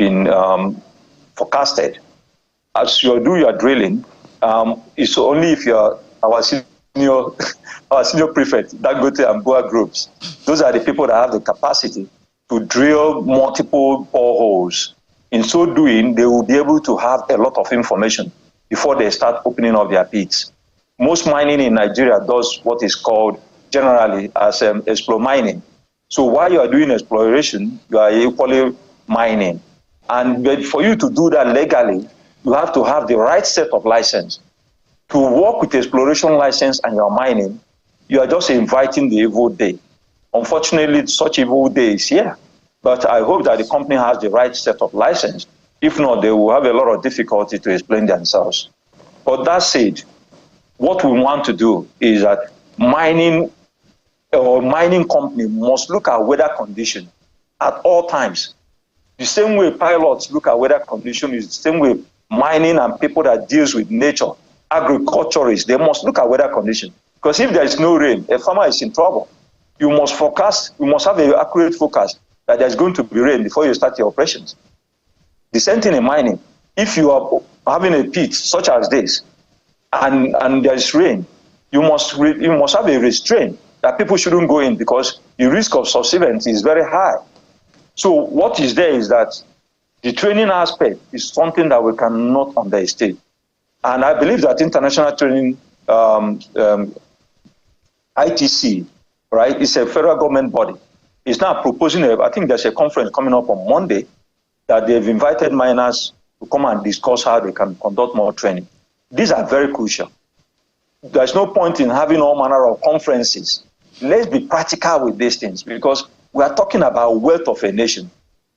forecasted. As you do your drilling, it's only if you're our senior prefect, Dangote and Boa groups. Those are the people that have the capacity to drill multiple boreholes. In so doing, they will be able to have a lot of information before they start opening up their pits. Most mining in Nigeria does what is called generally as explore mining. So while you are doing exploration, you are equally mining. But for you to do that legally, you have to have the right set of license. To work with exploration license and you're mining, you are just inviting the evil day. Unfortunately, such evil day is here. But I hope that the company has the right set of license. If not, they will have a lot of difficulty to explain themselves. But that said, what we want to do is that mining company must look at weather condition at all times. The same way pilots look at weather condition is the same way mining and people that deals with nature, agriculturists, they must look at weather condition. Because if there is no rain, a farmer is in trouble. You must forecast, you must have an accurate forecast that there's going to be rain before you start your operations. The same thing in mining. If you are having a pit such as this, and there's rain, you must have a restraint that people shouldn't go in because the risk of subsidence is very high. So what is there is that the training aspect is something that we cannot underestimate. And I believe that international training, ITC, right, is a federal government body. It's now proposing, I think there's a conference coming up on Monday that they've invited miners to come and discuss how they can conduct more training. These are very crucial. There's no point in having all manner of conferences. Let's be practical with these things because we are talking about wealth of a nation.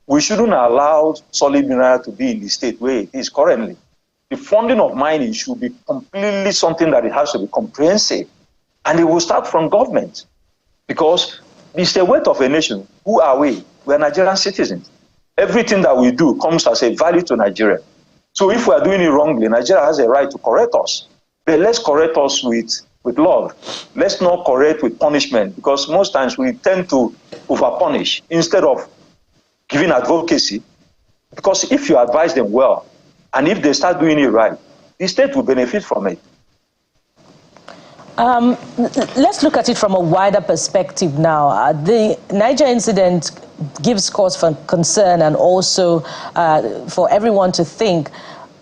We shouldn't allow solid mineral to be in the state where it is currently. The funding of mining should be completely something that it has to be comprehensive. And it will start from government because it's the wealth of a nation. Who are we? We are Nigerian citizens. Everything that we do comes as a value to Nigeria. So if we are doing it wrongly, Nigeria has a right to correct us. But let's correct us with love. Let's not correct with punishment because most times we tend to over-punish instead of giving advocacy. Because if you advise them well, and if they start doing it right, the state will benefit from it. Let's look at it from a wider perspective now. The Niger incident gives cause for concern and also for everyone to think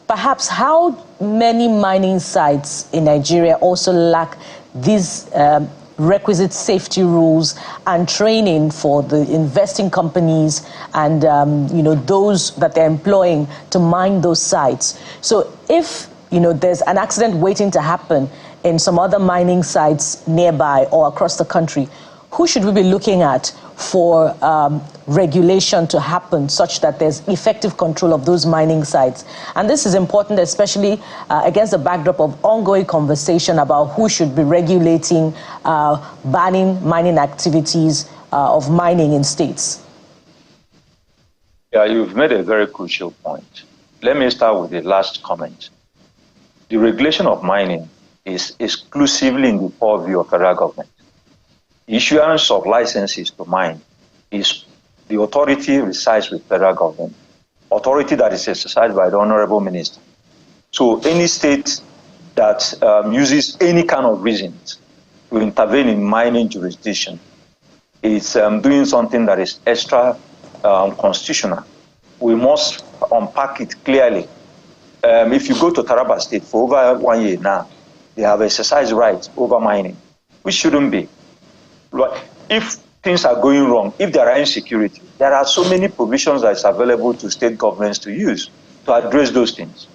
perhaps how many mining sites in Nigeria also lack these requisite safety rules and training for the investing companies and those that they're employing to mine those sites. So if there's an accident waiting to happen in some other mining sites nearby or across the country, who should we be looking at for regulation to happen such that there's effective control of those mining sites? And this is important, especially against the backdrop of ongoing conversation about who should be regulating banning mining activities of mining in states. Yeah, you've made a very crucial point. Let me start with the last comment. The regulation of mining is exclusively in the purview of federal government. Issuance of licenses to mine is the authority resides with federal government, authority that is exercised by the Honorable Minister. So any state that uses any kind of reasons to intervene in mining jurisdiction is doing something that is extra constitutional. We must unpack it clearly. If you go to Taraba State for over 1 year now, they have exercised rights over mining, which shouldn't be. If things are going wrong, if there are insecurity, there are so many provisions that is available to state governments to use to address those things.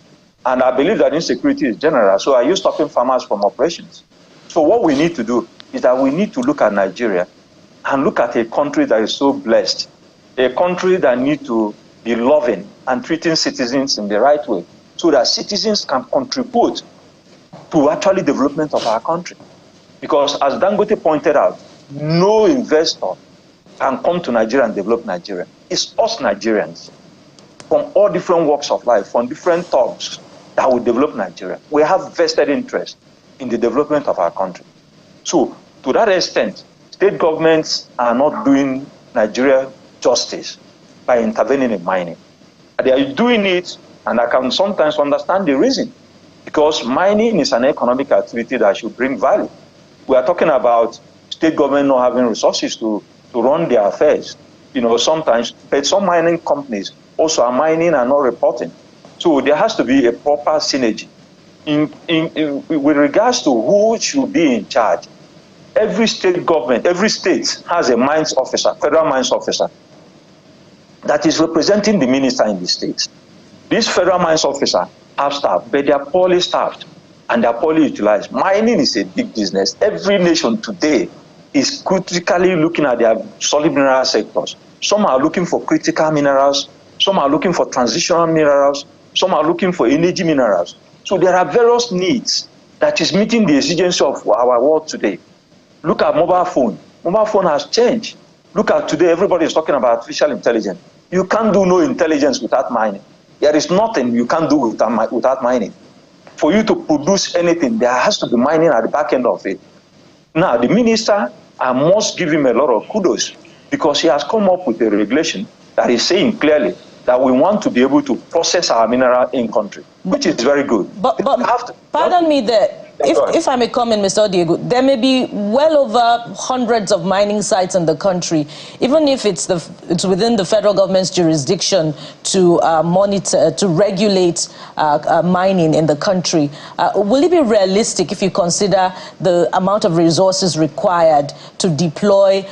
And I believe that insecurity is general. So are you stopping farmers from operations? So what we need to do is that we need to look at Nigeria and look at a country that is so blessed, a country that needs to be loving and treating citizens in the right way so that citizens can contribute to actually development of our country. Because as Dangote pointed out, no investor can come to Nigeria and develop Nigeria. It's us Nigerians from all different walks of life, from different thugs that will develop Nigeria. We have vested interest in the development of our country. So to that extent, state governments are not doing Nigeria justice by intervening in mining. They are doing it, and I can sometimes understand the reason, because mining is an economic activity that should bring value. We are talking about state government not having resources to run their affairs, sometimes, but some mining companies also are mining and not reporting. So there has to be a proper synergy. With regards to who should be in charge, every state government, every state has a mines officer, federal mines officer, that is representing the minister in the state. This federal mines officer have staff, but they are poorly staffed and they are poorly utilized. Mining is a big business. Every nation today is critically looking at their solid mineral sectors. Some are looking for critical minerals, some are looking for transitional minerals, some are looking for energy minerals. So there are various needs that is meeting the exigency of our world today. Look at mobile phone. Mobile phone has changed. Look at today, everybody is talking about artificial intelligence. You can't do no intelligence without mining. There is nothing you can do without mining. For you to produce anything, there has to be mining at the back end of it. Now, the minister, I must give him a lot of kudos because he has come up with a regulation that is saying clearly that we want to be able to process our mineral in country, which is very good. But pardon me there. If I may comment, Mr. Diego, there may be well over hundreds of mining sites in the country, even if it's within the federal government's jurisdiction to monitor, to regulate mining in the country. Will it be realistic if you consider the amount of resources required to deploy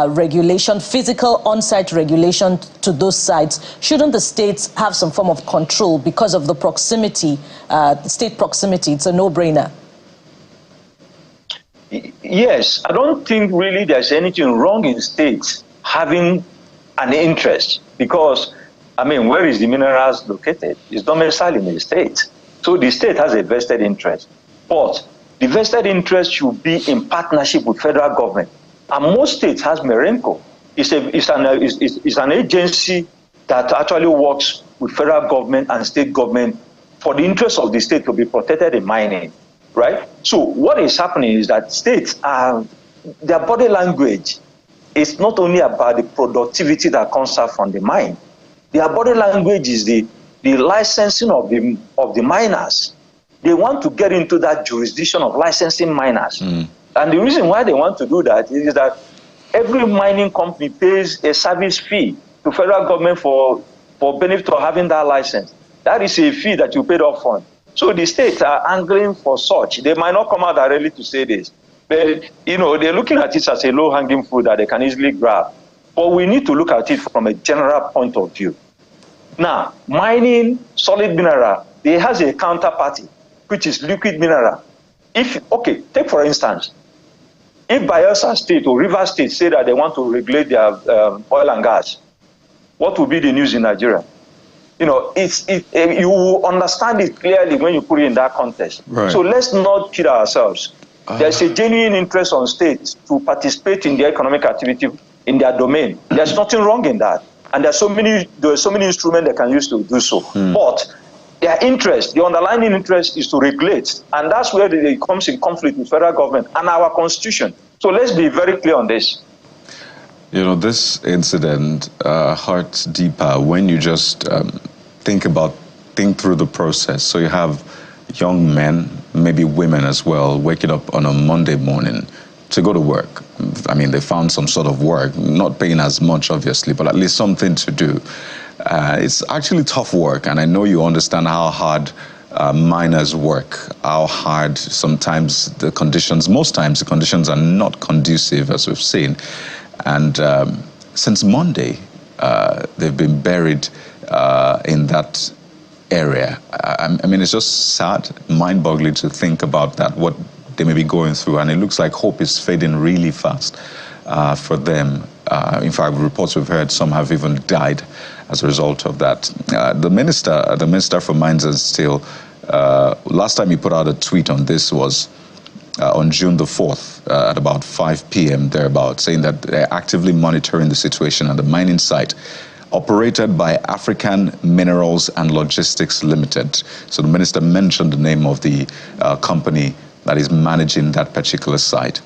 regulation, physical on-site regulation to those sites? Shouldn't the states have some form of control because of the proximity, state proximity? It's a no-brainer. Yes, I don't think really there's anything wrong in states having an interest because, where is the minerals located? It's domiciled in the state. So the state has a vested interest. But the vested interest should be in partnership with federal government. And most states has Merenco. It's an agency that actually works with federal government and state government for the interest of the state to be protected in mining. Right? So what is happening is that states their body language is not only about the productivity that comes out from the mine. Their body language is the licensing of the miners. They want to get into that jurisdiction of licensing miners. And the reason why they want to do that is that every mining company pays a service fee to federal government for benefit of having that license. That is a fee that you paid up front. So the states are angling for such. They might not come out directly to say this, but they're looking at it as a low-hanging fruit that they can easily grab. But we need to look at it from a general point of view. Now, mining solid mineral, it has a counterparty, which is liquid mineral. Take for instance, if Bayelsa State or Rivers State say that they want to regulate their oil and gas, what will be the news in Nigeria? You will understand it clearly when you put it in that context. Right. So let's not kid ourselves. There's a genuine interest on states to participate in the economic activity in their domain. There's nothing wrong in that. And there are so many instruments they can use to do so. But their interest, the underlying interest is to regulate. And that's where it comes in conflict with federal government and our constitution. So let's be very clear on this. This incident hurts deeper when you just think through the process. So you have young men, maybe women as well, waking up on a Monday morning to go to work. They found some sort of work, not paying as much, obviously, but at least something to do. It's actually tough work, and I know you understand how hard miners work, how hard sometimes most times the conditions are not conducive, as we've seen. And since Monday, they've been buried in that area. It's just sad, mind-boggling to think about that, what they may be going through. And it looks like hope is fading really fast. for them. In fact, reports we've heard, some have even died as a result of that. The Minister for Mines and Steel, last time he put out a tweet on this was on June the 4th at about 5 p.m. thereabout, saying that they're actively monitoring the situation at the mining site operated by African Minerals and Logistics Limited. So the minister mentioned the name of the company that is managing that particular site.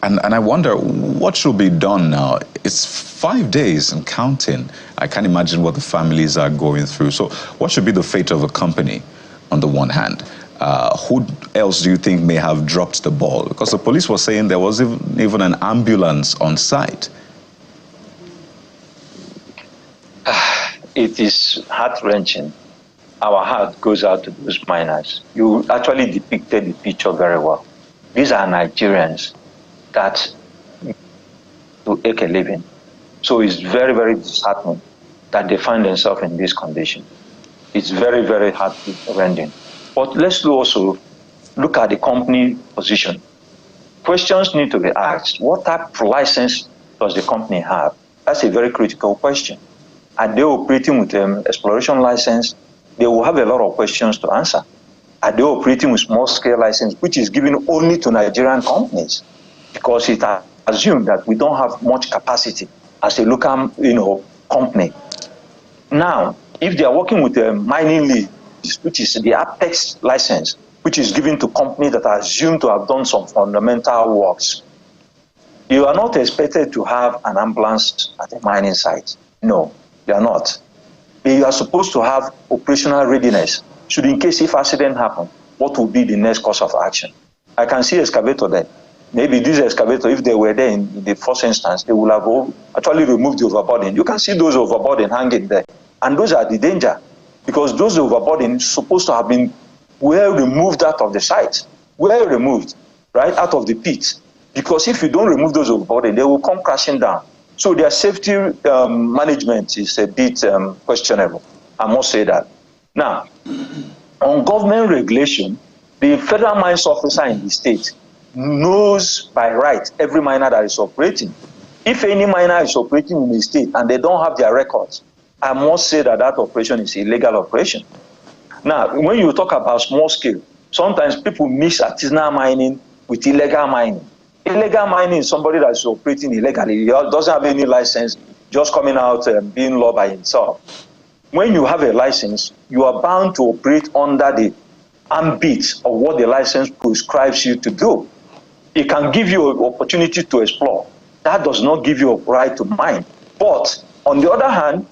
And I wonder what should be done now. It's 5 days and counting. I can't imagine what the families are going through. So what should be the fate of a company on the one hand? Who else do you think may have dropped the ball? Because the police were saying there was even an ambulance on site. It is heart-wrenching. Our heart goes out to those miners. You actually depicted the picture very well. These are Nigerians that to make a living. So it's very, very disheartening that they find themselves in this condition. It's very, very heart-rending. But let's also look at the company position. Questions need to be asked. What type of license does the company have? That's a very critical question. Are they operating with an exploration license? They will have a lot of questions to answer. Are they operating with small-scale license, which is given only to Nigerian companies? Because it assumes that we don't have much capacity as a local, company. Now, if they are working with a mining lease, which is the Apex license, which is given to companies that are assumed to have done some fundamental works, you are not expected to have an ambulance at a mining site. No, you are not. You are supposed to have operational readiness. Should, in case if accident happen, what will be the next course of action? I can see excavator there. Maybe this excavator, if they were there in the first instance, they would have actually removed the overburden. You can see those overburden hanging there. And those are the danger. Because those overburden is supposed to have been well removed out of the site. Well removed, right, out of the pit. Because if you don't remove those overburden, they will come crashing down. So their safety management is a bit questionable. I must say that. Now, on government regulation, the federal mines officer in the state knows by right every miner that is operating. If any miner is operating in the state and they don't have their records, I must say that that operation is illegal operation. Now, when you talk about small scale, sometimes people mix artisanal mining with illegal mining. Illegal mining is somebody that is operating illegally. He doesn't have any license, just coming out and being law by himself. When you have a license, you are bound to operate under the ambit of what the license prescribes you to do. It can give you an opportunity to explore. That does not give you a right to mine. But on the other hand,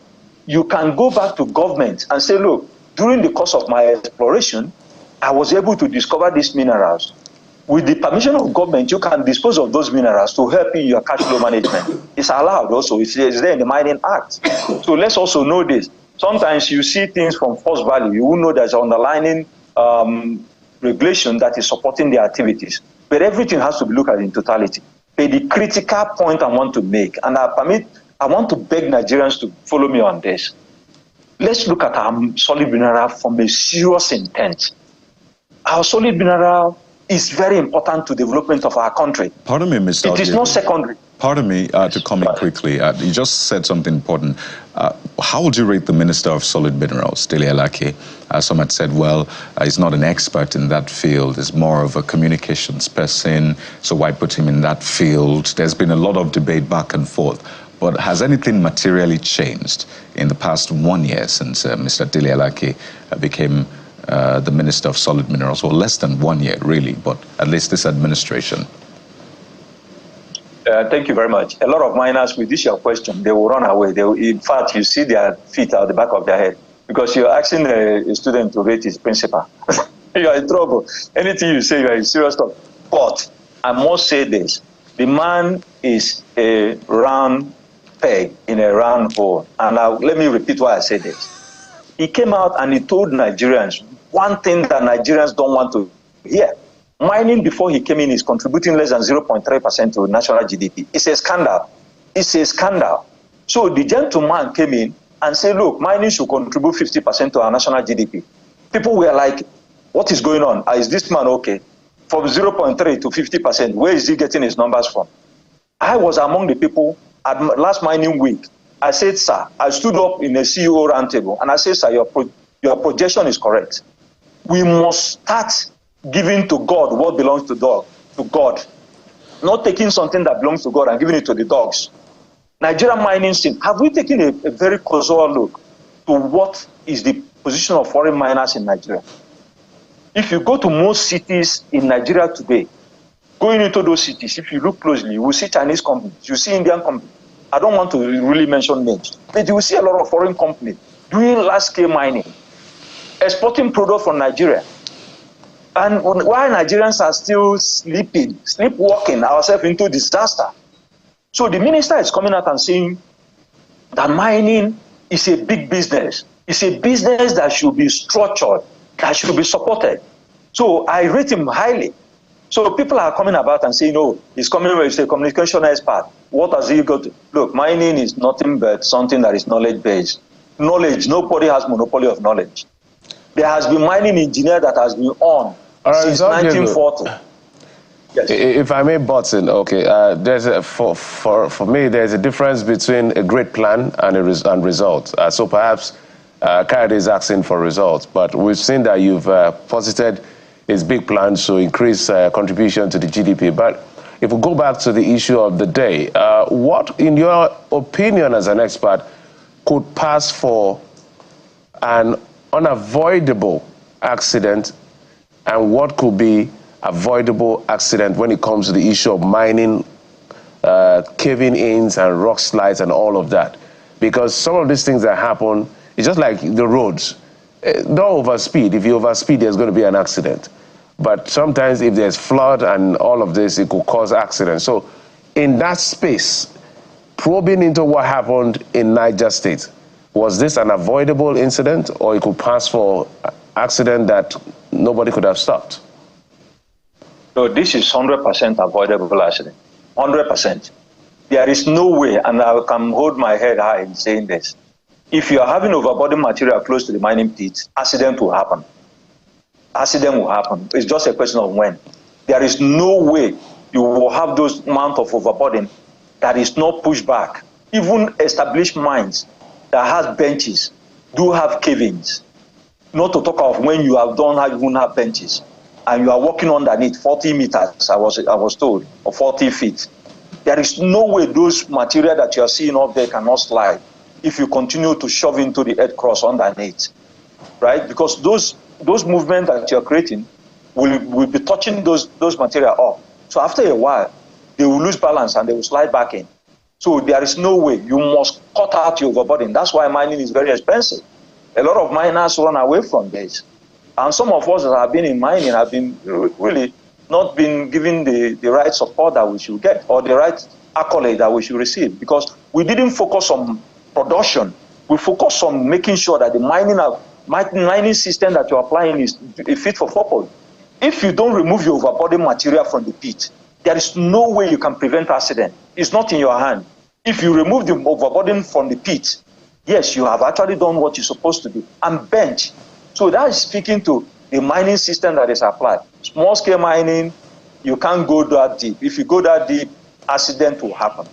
you can go back to government and say, look, during the course of my exploration, I was able to discover these minerals. With the permission of government, you can dispose of those minerals to help in your cash flow management. It's allowed also. It's there in the Mining Act. So let's also know this. Sometimes you see things from first value. You will know there's an underlying regulation that is supporting the activities. But everything has to be looked at in totality. But the critical point I want to make, and I want to beg Nigerians to follow me on this. Let's look at our solid mineral from a serious intent. Our solid mineral is very important to development of our country. Pardon me, Mr. It is not secondary. Pardon me to comment quickly. You just said something important. How would you rate the Minister of Solid Minerals, Dele Alake? Some had said, well, he's not an expert in that field. He's more of a communications person. So why put him in that field? There's been a lot of debate back and forth. But has anything materially changed in the past 1 year since Mr. Dele Alake became the Minister of Solid Minerals? Well, less than 1 year, really, but at least this administration. Thank you very much. A lot of miners, with this your question, they will run away. In fact, you see their feet at the back of their head because you're asking a student to rate his principal. You are in trouble. Anything you say, you are in serious trouble. But I must say this. The man is a round peg in a round hole. And now, let me repeat why I say this. He came out and he told Nigerians one thing that Nigerians don't want to hear. Mining before he came in is contributing less than 0.3% to national GDP. It's a scandal. It's a scandal. So the gentleman came in and said, look, mining should contribute 50% to our national GDP. People were like, what is going on? Is this man okay? From 0.3 to 50%, where is he getting his numbers from? I was among the people at last mining week. I said, sir, I stood up in a CEO roundtable and I said, sir, your projection is correct. We must start giving to God what belongs to God, not taking something that belongs to God and giving it to the dogs. Nigerian mining scene, have we taken a very casual look to what is the position of foreign miners in Nigeria? If you go to most cities in Nigeria today, going into those cities, if you look closely, you will see Chinese companies, you see Indian companies. I don't want to really mention names, but you will see a lot of foreign companies doing large-scale mining, exporting products from Nigeria. And while Nigerians are still sleepwalking ourselves into disaster. So the minister is coming out and saying that mining is a big business. It's a business that should be structured, that should be supported. So I rate him highly. So people are coming about and saying, oh, he's coming with a communication expert. What has he got to? Look, mining is nothing but something that is knowledge-based. Knowledge, nobody has monopoly of knowledge. There has been mining engineer that has been on since 1940. Yes. If I may butt in, okay, for me, there's a difference between a great plan and results. So perhaps Kayode is asking for results, but we've seen that you've posited his big plans to increase contribution to the GDP. But if we go back to the issue of the day, what, in your opinion as an expert, could pass for an unavoidable accident, and what could be avoidable accident when it comes to the issue of mining, caving-ins and rock slides and all of that? Because some of these things that happen, it's just like the roads. Don't overspeed. If you overspeed, there's going to be an accident. But sometimes if there's flood and all of this, it could cause accidents. So in that space, probing into what happened in Niger State, was this an avoidable incident, or it could pass for accident that nobody could have stopped? No, this is 100% avoidable accident. 100%. There is no way, and I can hold my head high in saying this. If you are having overburden material close to the mining pit, accident will happen. Accident will happen. It's just a question of when. There is no way you will have those amount of overburden that is not pushed back. Even established mines that has benches do have cave-ins. Not to talk of when you even have benches and you are walking underneath 40 meters, I was told, or 40 feet. There is no way those material that you are seeing up there cannot slide if you continue to shove into the earth cross underneath, right? Because those movements that you're creating will be touching those material up. So after a while, they will lose balance and they will slide back in. So there is no way. You must cut out your overburden. That's why mining is very expensive. A lot of miners run away from this. And some of us that have been in mining have been really not been given the right support that we should get, or the right accolade that we should receive, because we didn't focus on production. We focus on making sure that the mining system that you're applying is fit for purpose. If you don't remove your overburden material from the pit, there is no way you can prevent accident. It's not in your hand. If you remove the overburden from the pit, yes, you have actually done what you're supposed to do, and bench. So that is speaking to the mining system that is applied. Small scale mining, you can't go that deep. If you go that deep, accident will happen.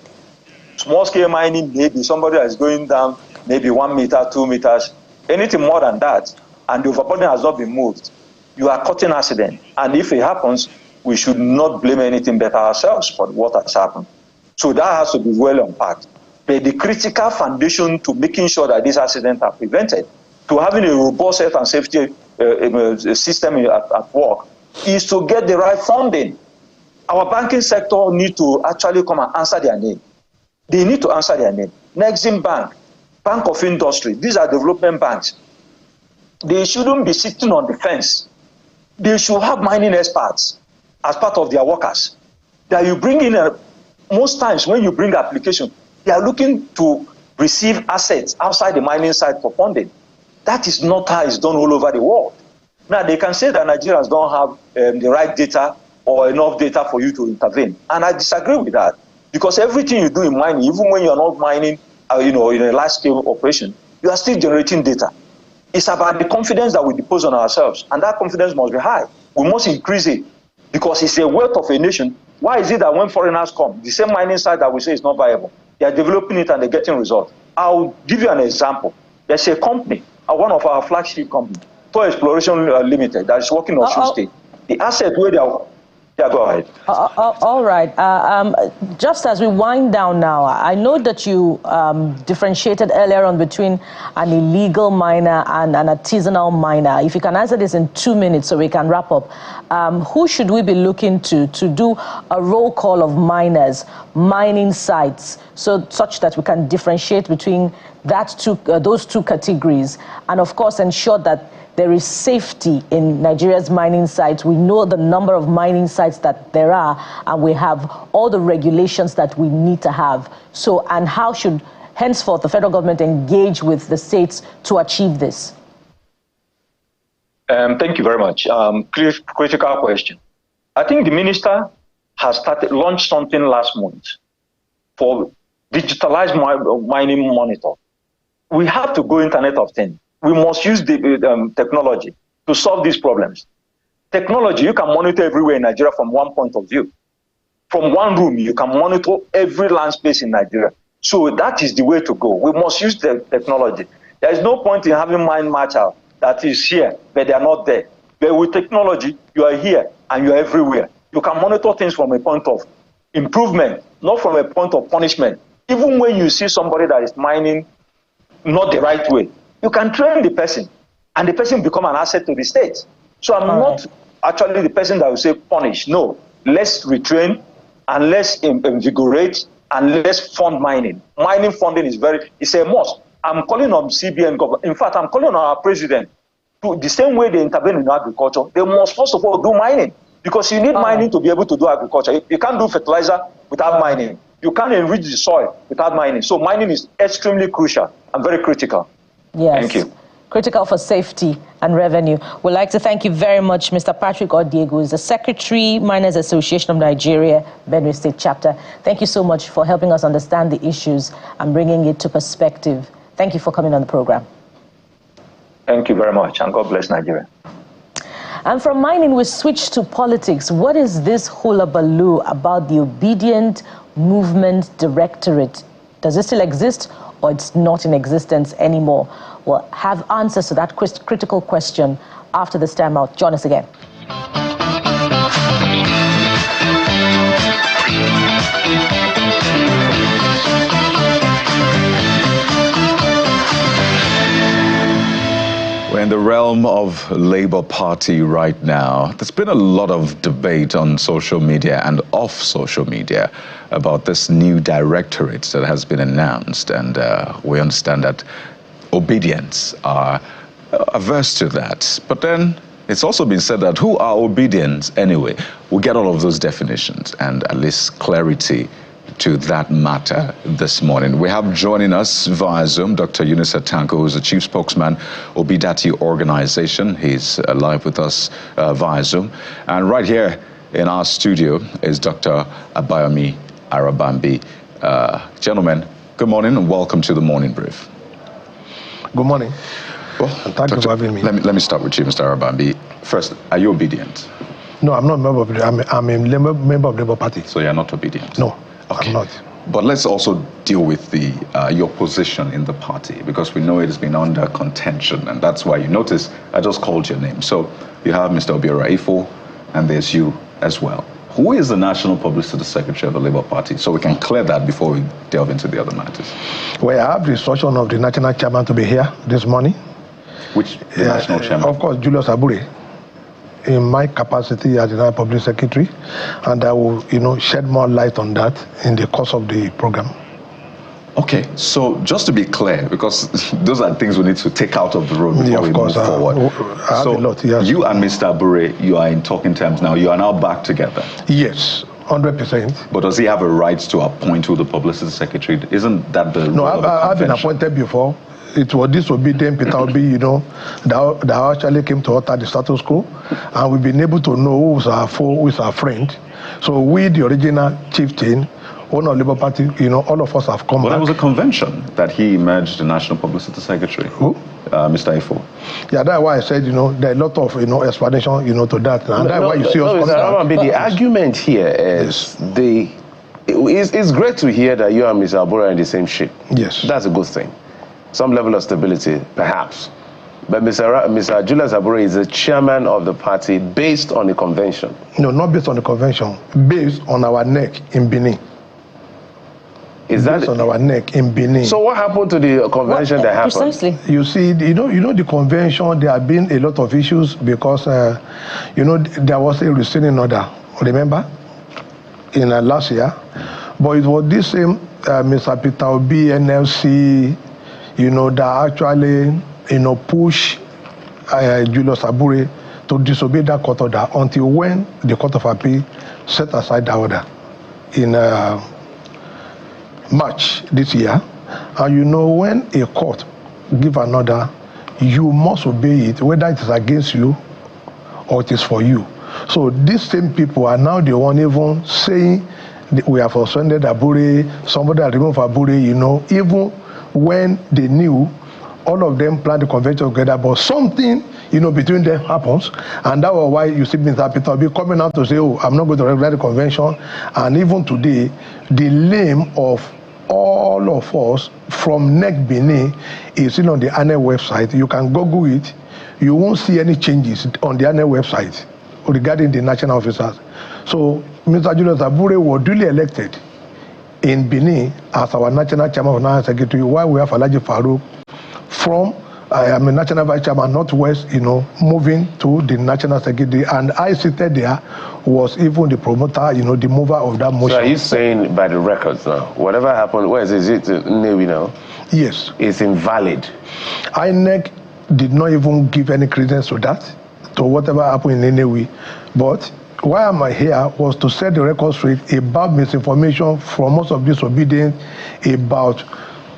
Small scale mining, maybe somebody is going down maybe 1 meter, 2 meters, anything more than that, and the overburden has not been moved, you are cutting accident. And if it happens, we should not blame anything but ourselves for what has happened. So that has to be well unpacked. But the critical foundation to making sure that these accidents are prevented, to having a robust health and safety system at work, is to get the right funding. Our banking sector need to actually come and answer their name. They need to answer their name. Nexim Bank, Bank of Industry, these are development banks. They shouldn't be sitting on the fence. They should have mining experts as part of their workers. That you bring in, most times when you bring application, they are looking to receive assets outside the mining site for funding. That is not how it's done all over the world. Now, they can say that Nigerians don't have the right data or enough data for you to intervene. And I disagree with that. Because everything you do in mining, even when you're not mining, in a large-scale operation, you are still generating data. It's about the confidence that we depose on ourselves. And that confidence must be high. We must increase it. Because it's a wealth of a nation Why is it that when foreigners come, the same mining site that we say is not viable, they are developing it and they're getting results? I'll give you an example. There's a company, one of our flagship companies, Tor Exploration Limited, that is working on Osun State. The asset where they are, go ahead. All right. Just as we wind down now, I know that you differentiated earlier on between an illegal miner and an artisanal miner. If you can answer this in 2 minutes so we can wrap up. Who should we be looking to do a roll call of miners, mining sites, such that we can differentiate between those two categories, and of course ensure that there is safety in Nigeria's mining sites? We know the number of mining sites that there are, and we have all the regulations that we need to have. So, and how should henceforth the federal government engage with the states to achieve this? Thank you very much. Critical question. I think the minister has launched something last month for digitalized mining monitor. We have to go Internet of Things. We must use the technology to solve these problems. Technology, you can monitor everywhere in Nigeria from one point of view. From one room, you can monitor every land space in Nigeria. So that is the way to go. We must use the technology. There is no point in having mine matcher that is here, but they are not there. But with technology, you are here and you are everywhere. You can monitor things from a point of improvement, not from a point of punishment. Even when you see somebody that is mining not the right way, you can train the person, and the person become an asset to the state. So I'm not actually the person that will say punish. No, let's retrain and let's invigorate and let's fund mining. Mining funding is it's a must. I'm calling on CBN government. In fact, I'm calling on our president to the same way they intervene in agriculture. They must first of all do mining, because you need mining to be able to do agriculture. You can't do fertilizer without mining. You can't enrich the soil without mining. So mining is extremely crucial and very critical. Yes. Thank you. Critical for safety and revenue. We'd like to thank you very much, Mr. Patrick Odiegu, who is the Secretary, Miners Association of Nigeria, Benue State Chapter. Thank you so much for helping us understand the issues and bringing it to perspective. Thank you for coming on the program. Thank you very much, and God bless Nigeria. And from mining, we switch to politics. What is this hullabaloo about the Obedient Movement Directorate? Does it still exist, or it's not in existence anymore? We'll have answers to that critical question after this time out. Join us again. We're in the realm of Labour Party right now. There's been a lot of debate on social media and off social media about this new directorate that has been announced, and we understand that Obedience are averse to that. But then it's also been said that who are Obedience anyway? We'll get all of those definitions and at least clarity to that matter this morning. We have joining us via Zoom Dr. Yunus Atanko, who's the chief spokesman, Obidati Organization. He's live with us via Zoom. And right here in our studio is Dr. Abayomi Arabambi. Gentlemen, good morning and welcome to the Morning Brief. Good morning. Well, thank you for having me. Let me start with you, Mr. Arabambi. First, are you obedient? No, I'm not a member of the I'm a member of the Labour Party. So you're not obedient? No, okay. I'm not. But let's also deal with your position in the party, because we know it has been under contention, and that's why you notice I just called your name. So you have Mr. Obiora Ifo, and there's you as well. Who is the National Publicity Secretary of the Labour Party? So we can clear that before we delve into the other matters. Well, I have the instruction of the National Chairman to be here this morning. Which National Chairman? Of course, Julius Abure, in my capacity as the National Public Secretary, and I will, shed more light on that in the course of the program. Okay, so just to be clear, because those are things we need to take out of the road before we move forward. I have a lot, yes. You and Mr. Abure, you are in talking terms now. You are now back together. Yes, 100%. But does he have a right to appoint who the publicity secretary? Isn't that the No, I've been appointed before. It was disobedient Peter Obi, that actually came to alter the status quo, and we've been able to know who's our foe, who's our friend. So we, the original chieftain, owner of Labour Party, all of us have come back. There was a convention that he emerged the National Publicity Secretary. Who? Mr. Ifo. Yeah, that's why I said, there are a lot of, explanation, to that. And that's why you see us coming back. The argument here is it's great to hear that you and Mr. Abura are in the same ship. Yes. That's a good thing. Some level of stability, perhaps. But Mr. Julius Abure is the chairman of the party based on the convention. No, not based on the convention. Based on our neck in Benin. Is that on our neck in Benin? So what happened to the convention that happened? Precisely. You see, the convention. There have been a lot of issues because, there was a restraining order. Remember, in last year, but it was this same Mr. Peter Obi, NLC, that actually, push Julius Abure to disobey that court order until when the Court of Appeal set aside that order in March this year. And when a court give an order, you must obey it, whether it is against you or it is for you. So these same people are now the one even saying we have suspended Abure, somebody has removed Abure, even when they knew all of them planned the convention together, but something, between them happens, and that was why you see Mr. Peter be coming out to say, oh, I'm not going to regulate the convention. And even today, the name of all of us from NEC Benin is on the ANE website. You can Google it. You won't see any changes on the ANE website regarding the national officers. So Mr. Julius Abure was duly elected in Benin as our national chairman of national secretary, while we have Alhaji Farouk from national vice chairman Northwest, moving to the national secretary, and I seated there was even the promoter, the mover of that motion. So are you saying by the records now, whatever happened, where is it Newi now? Yes. It's invalid. INEC did not even give any credence to that, to whatever happened in Newi, but why am I here was to set the record straight about misinformation from most of disobedience about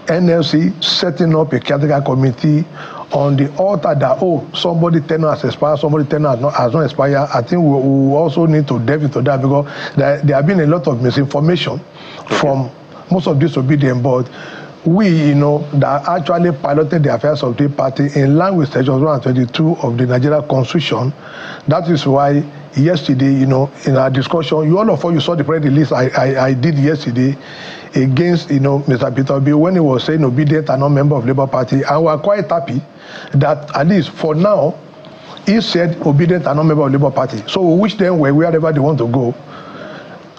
NLC setting up a caretaker committee on the altar that, somebody tenure has expired, somebody tenure has not expired. I think we also need to delve into that because there have been a lot of misinformation from most of disobedience, but we, that actually piloted the affairs of the party in line with Section 122 of the Nigeria Constitution. That is why yesterday, in our discussion, all of you saw the press release I did yesterday against, Mr. Peter Obi when he was saying obedient and not member of Labour Party, and we are quite happy that at least for now, he said obedient and not member of Labour Party. So we wish them wherever they want to go.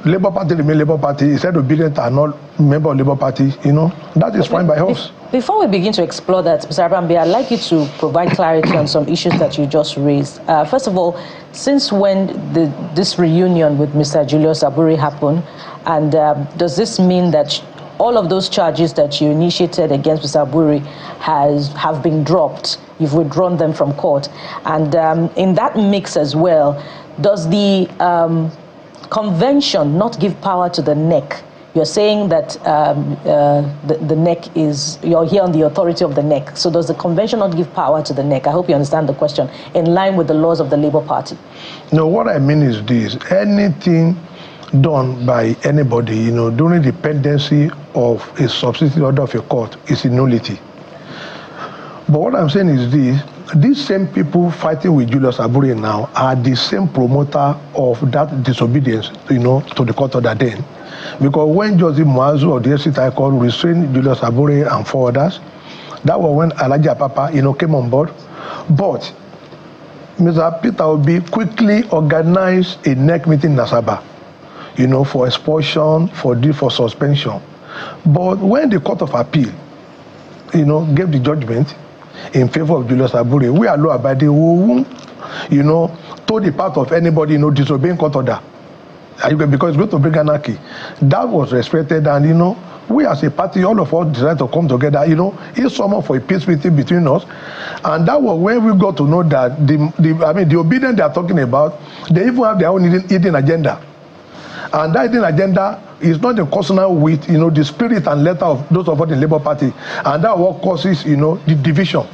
Labour Party remain Labour Party. He said obedient and not member of Labour Party. That is fine by us. Before we begin to explore that, Mr. Arambi, I'd like you to provide clarity on some issues that you just raised. First of all, since when did this reunion with Mr. Julius Abure happen? And does this mean that all of those charges that you initiated against Mr. Abure have been dropped? You've withdrawn them from court. And in that mix as well, does the convention not give power to the NEC? You're saying that the NEC is, you're here on the authority of the NEC. So does the convention not give power to the NEC? I hope you understand the question, in line with the laws of the Labour Party. No, what I mean is this. Anything done by anybody, during the pendency of a substitute order of a court is a nullity. But what I'm saying is this. These same people fighting with Julius Abure now are the same promoter of that disobedience, to the court order then. Because when Joseph Muazu of the FCT High Court restrained Julius Abure and 4 others, that was when Alhaji Apapa, came on board. But Mr. Peter Obi quickly organized a NEC meeting in Asaba, for expulsion, for suspension. But when the Court of Appeal, gave the judgment in favor of Julius Abure, we are law-abiding, we won't, told the part of anybody, disobeying court order. Because it's going to bring anarchy. That was respected, and we as a party, all of us decided to come together. It's someone for a peace meeting between us, and that was when we got to know that the obedience they are talking about, they even have their own hidden agenda, and that hidden agenda is not in consonant with the spirit and letter of those of us in the Labour Party, and that what causes the division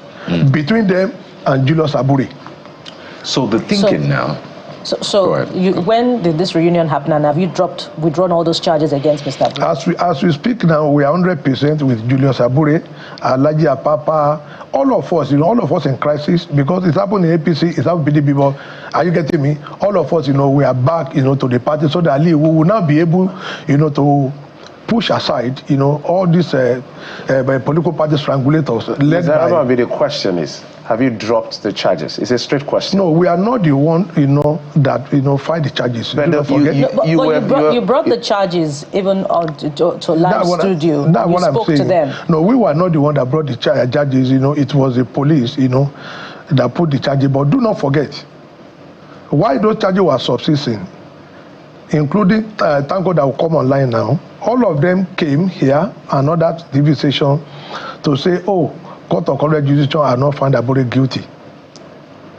between them and Julius Abure. So the thinking now So when did this reunion happen, and have you withdrawn all those charges against Mr. Abure? As we speak now, we are 100% with Julius Abure, Alhaji Apapa, all of us, all of us in crisis, because it's happened in APC, it's happened in PDP, but are you getting me? All of us, we are back, to the party, so that we will now be able, to push aside, all these political party strangulators. The question is, have you dropped the charges? It's a straight question. No, we are not the one, that, fight the charges. But you brought the charges even on to live studio. That's what I'm saying. To them. No, we were not the one that brought the charges. It was the police, that put the charges. But do not forget, why those charges were subsisting, including thank God that will come online now. All of them came here, another TV station, to say, oh, Court of Corporate Jurisdiction are not found Abure guilty.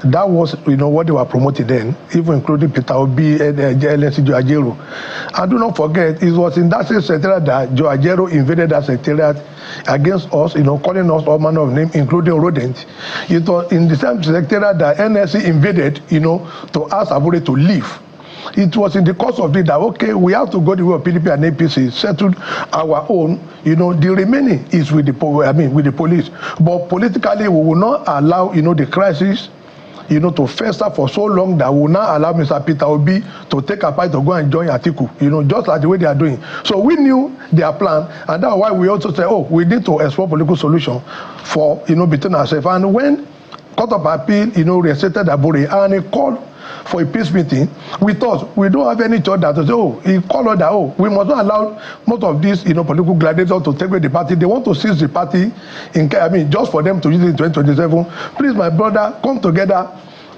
That was, what they were promoting then, even including Peter Obi and LNC Joe Ajaero. And do not forget, it was in that same secretariat that Joe Ajaero invaded that secretariat against us, calling us all manner of names, including rodent. It was in the same secretariat that NSC invaded, to ask Abure to leave. It was in the course of it that, okay, we have to go the way of PDP and APC, settle our own, the remaining is with the police. But politically, we will not allow, the crisis, to fester for so long that we will not allow Mr. Peter Obi to take a part to go and join Atiku, just like the way they are doing. So we knew their plan, and that's why we also said, oh, we need to explore political solution for, between ourselves. And when Court of Appeal, reinstated Abure, and he called for a peace meeting, we thought we don't have any choice that to say, oh, he called us that, oh, we must not allow most of these, political gladiators to take away the party. They want to seize the party, just for them to use it in 2027. Please, my brother, come together.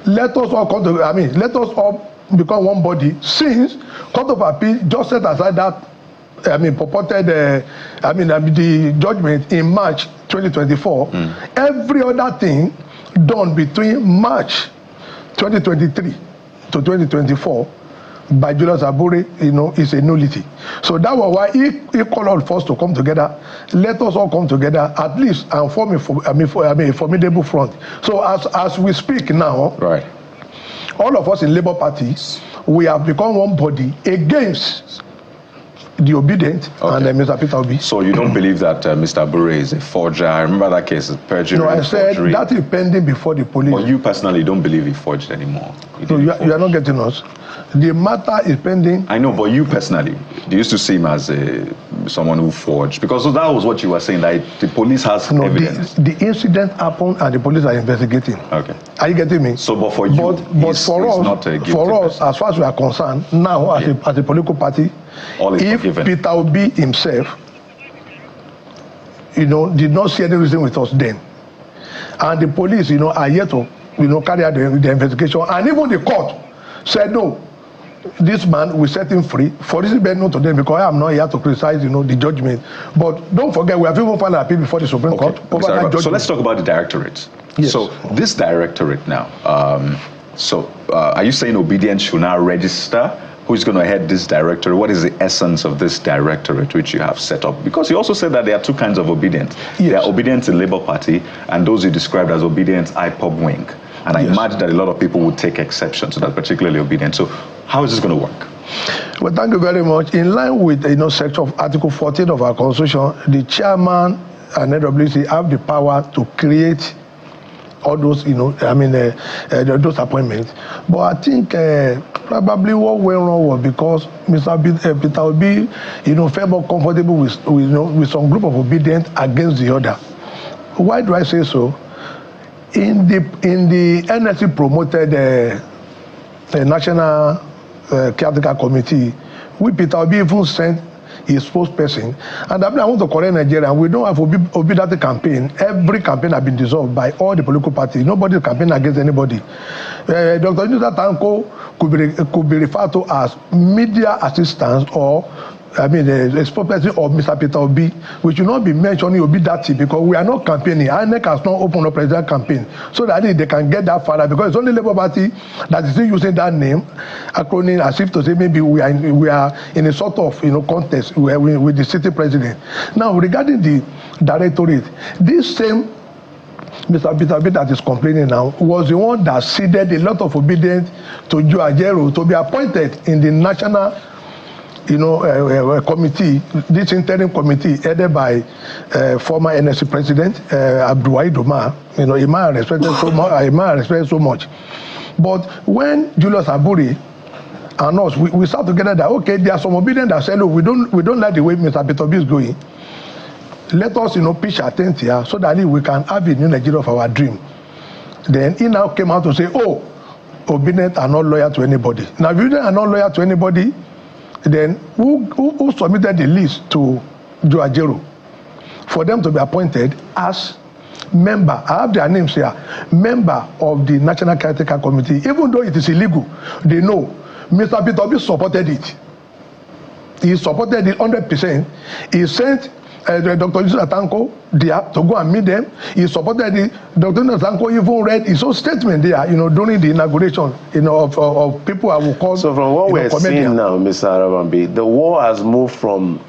Let us all come together. Let us all become one body. Since Court of Appeal just set aside that, purported, the judgment in March 2024. Every other thing done between March 2023 to 2024 by Julius Abure, is a nullity. So that was why he called on us to come together. Let us all come together at least and form a formidable front. So as we speak now, right, all of us in Labour Party, we have become one body against the obedient and Mr. Peter Obi. So you don't believe that Mr. Abure is a forger? I remember that case of perjury. No, I said forgery. That is pending before the police. But you personally don't believe he forged anymore? No, you are not getting us. The matter is pending. I know, but you personally, you used to see him as someone who forged, because that was what you were saying, that the police has evidence. The incident happened and the police are investigating. Okay. Are you getting me? So, but for you, but for us, as far as we are concerned, now as a political party, if Peter Obi himself, did not see any reason with us then, and the police, are yet to, carry out the investigation, and even the court said no, this man, we set him free. For this is better known to them, because I am not here to criticize, the judgment. But don't forget, we have even filed an appeal before the Supreme Court over that judgment. So let's talk about the directorate. Yes. So this directorate now, are you saying obedience should now register? Who's going to head this directorate? What is the essence of this directorate which you have set up? Because you also said that there are two kinds of obedience. Yes. There are obedience in Labour Party and those you described as obedience IPOB wing. And I imagine that a lot of people would take exception to that, particularly obedience. So how is this going to work? Well, thank you very much. In line with section of Article 14 of our Constitution, the chairman and NWC have the power to create all those, those appointments. But I think probably what went wrong was because Mr. Peter Obi, felt more comfortable with some group of obedient against the other. Why do I say so? In the NSC promoted National Caretaker Committee, Peter Obi even sent his spokesperson. And I want to correct Nigeria. We don't have obedient campaign. Every campaign has been dissolved by all the political parties. Nobody is campaigning against anybody. Dr. Nita Tanko could be referred to as media assistance or a spokesperson of Mr. Peter Obi. We should not be mentioning Obidati because we are not campaigning. INEC has not opened a presidential campaign so that they can get that further, because it's only Labour Party that is still using that name, acronym, as if to say maybe we are in a sort of contest with the city president. Now, regarding the directorate, this same Mr. Peter Obi that is complaining now was the one that ceded a lot of obedience to Joe Ajaero to be appointed in the national, committee, this interim committee headed by former NSC president Abdulwahid Omar. A man respected so much. But when Julius Abure and us, we start together that okay, there are some obedience that say, look, we don't like the way Mr. Peter Obi is going. Let us, pitch our tent here so that we can have a new Nigeria of our dream. Then he now came out to say, oh, obedient are not loyal to anybody. Now, if you are not loyal to anybody, then who submitted the list to Joe Ajaero for them to be appointed as member? I have their names here. Member of the National Caretaker Committee. Even though it is illegal, they know. Mr. Peter Obi supported it. He supported it 100%. He sent Dr. Yusuf Atanko there to go and meet them. He supported it. Dr. Yusuf Atanko even read his own statement there, during the inauguration, of people I will call. So from what we're seeing now, Mr. Arabambi, the war has moved from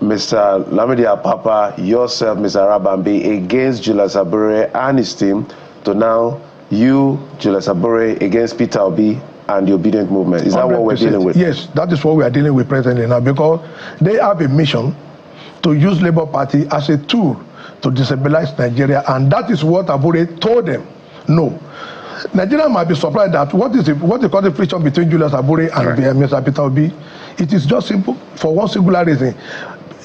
Mr. Lamidi Apapa, yourself, Mr. Arabambi, against Julius Abure and his team, to now you, Julius Abure, against Peter Obi and the obedient movement. Is that what we're dealing with? Yes, that is what we are dealing with presently now, because they have a mission to use Labour Party as a tool to destabilize Nigeria, and that is what Abure told them. No. Nigeria might be surprised that what they call the friction between Julius Abure and Mr. Peter Obi, it is just simple for one singular reason.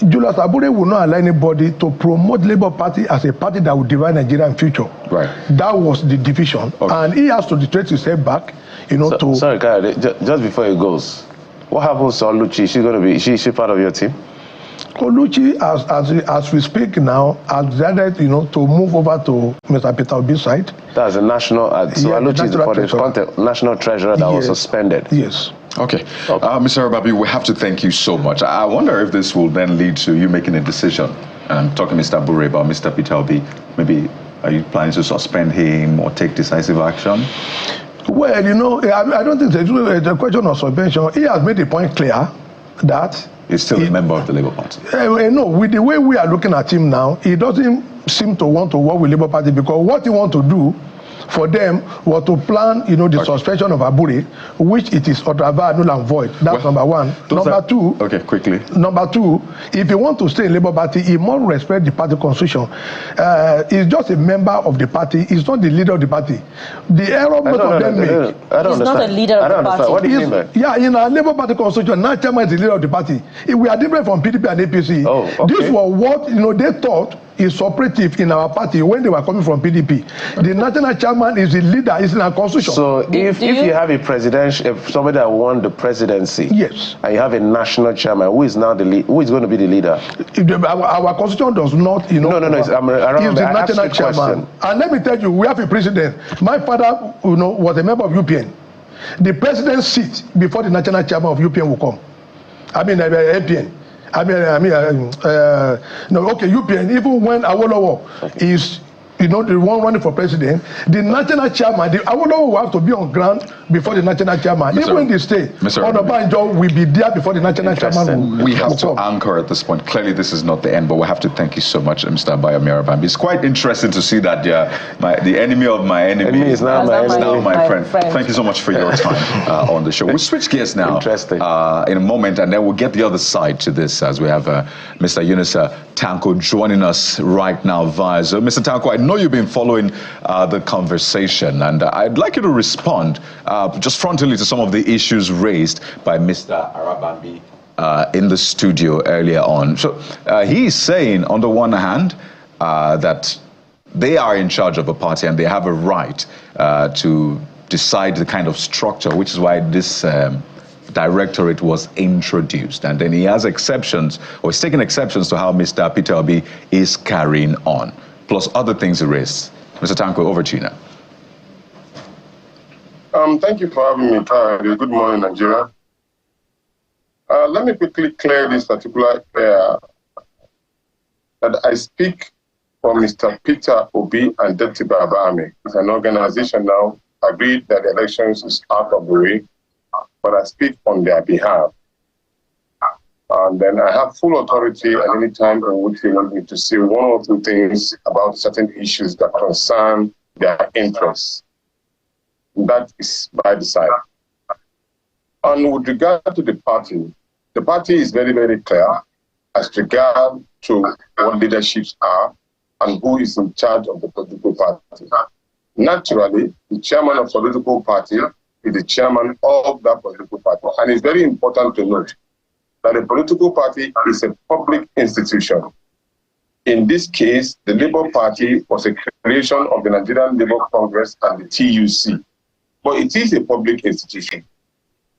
Julius Abure will not allow anybody to promote Labour Party as a party that will divide Nigeria in future. Right. That was the division, and he has to retrace his head back, Sorry, Kyle, just before he goes, what happens to Oluchi? Is she part of your team? Oluchi, as we speak now, has decided, to move over to Mr. Peter Obi's side. That's a national. So Oluchi is for the national treasurer that was suspended. Yes. Okay. Mr. Arababi, we have to thank you so much. I wonder if this will then lead to you making a decision. I'm talking Mr. Abure about Mr. Peter Obi. Maybe are you planning to suspend him or take decisive action? Well, I don't think it's a question of suspension. He has made the point clear that he's still a member of the Labour Party. No, with the way we are looking at him now, he doesn't seem to want to work with Labour Party, because what he wants to do for them was to plan, the suspension of Abure, which it is otherwise null and void. That's number one. Number two. Okay, quickly. Number two, if he wants to stay in Labour Party, he must respect the party constitution. He's just a member of the party. He's not the leader of the party. The error most of them make. He's not a leader of the party. What do you mean by? Yeah, in our Labour Party constitution, now chairman is the leader of the party. We are different from PDP and APC. Oh, okay. This was what they thought is operative in our party when they were coming from PDP. The national chairman is the leader, is in our constitution. So if you have a presidential, if somebody that won the presidency, yes, and you have a national chairman, who is now who is going to be the leader? Our constitution does not, No. He's the national chairman. And let me tell you, we have a president. My father, was a member of UPN. The president's seat before the national chairman of UPN will come. APN. UPN, even when Awolowo is, the one running for president, the national chairman, the Awolowo will have to be on ground before the national chairman. Even in the state, Onabanjo will be there before the national chairman. We have to anchor at this point. Clearly, this is not the end, but we have to thank you so much, Mr. Abayomi Arabambi. It's quite interesting to see that the enemy of my enemy is now my friend. Thank you so much for your time on the show. We'll switch gears now in a moment, and then we'll get the other side to this as we have Mr. Yunusa Tanko joining us right now via Zoom. Mr. Tanko, I know you've been following the conversation, and I'd like you to respond just frontally to some of the issues raised by Mr. Arabambi in the studio earlier on. So he's saying, on the one hand, that they are in charge of a party and they have a right to decide the kind of structure, which is why this directorate was introduced. And then he has exceptions, or he's taking exceptions to how Mr. Peter Obi is carrying on, plus other things he raised. Mr. Tanko, over to you now. Thank you for having me, Kyle. Good morning, Nigeria. Let me quickly clear this particular air that I speak for Mr. Peter Obi and Deputy Babami. It's an organization now agreed that the elections is out of the way, but I speak on their behalf. And then I have full authority at any time in which they want me to say one or two things about certain issues that concern their interests. That is by design. And with regard to the party is very, very clear as regard to what leaderships are and who is in charge of the political party. Naturally, the chairman of a political party is the chairman of that political party. And it's very important to note that a political party is a public institution. In this case, the Labour Party was a creation of the Nigerian Labour Congress and the TUC. But it is a public institution.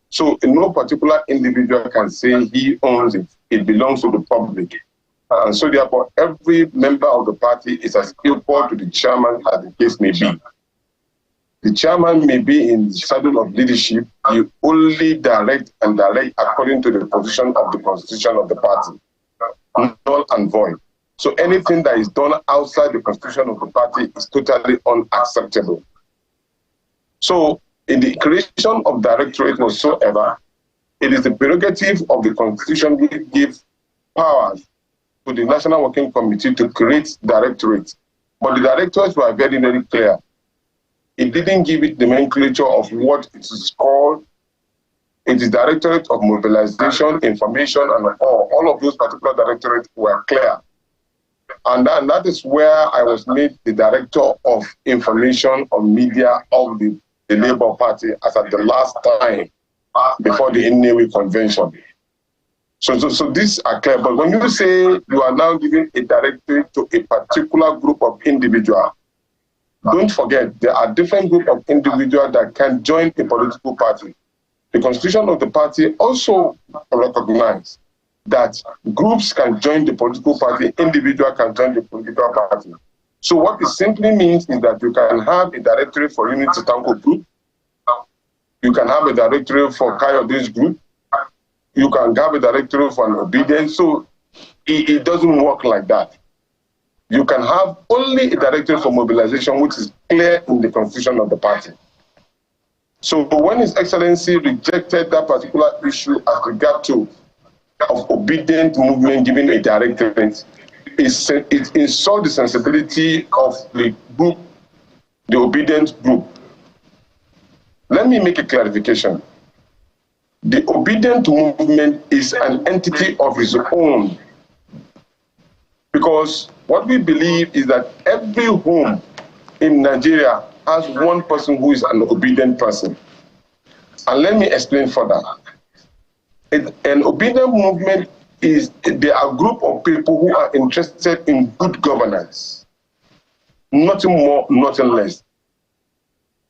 So no particular individual can say he owns it. It belongs to the public. And so therefore, every member of the party is as equal to the chairman as the case may be. The chairman may be in the saddle of leadership. You only direct according to the position of the constitution of the party, null and void. So anything that is done outside the constitution of the party is totally unacceptable. So in the creation of directorate whatsoever, it is the prerogative of the constitution which gives powers to the National Working Committee to create directorates. But the directors were very, very clear. It didn't give it the nomenclature of what it is called. It is Directorate of Mobilization, Information, and all of those particular directorates were clear. And that is where I was made the Director of Information on Media of the Labour Party as at the last time before the Innewi Convention. So these are clear. But when you say you are now giving a directorate to a particular group of individuals, don't forget, there are different groups of individuals that can join a political party. The constitution of the party also recognizes that groups can join the political party, individuals can join the political party. So what it simply means is that you can have a directory for Unity Tanko group, you can have a directory for Kayode's group, you can have a directory for an obedience. So it doesn't work like that. You can have only a directory for mobilization, which is clear in the constitution of the party. So when His Excellency rejected that particular issue as regard to of obedient movement giving a directorate, it insults the sensibility of the group, the obedient group. Let me make a clarification. The obedient movement is an entity of its own, because what we believe is that every home in Nigeria has one person who is an obedient person. And let me explain further. An obedient movement is they are a group of people who are interested in good governance. Nothing more, nothing less.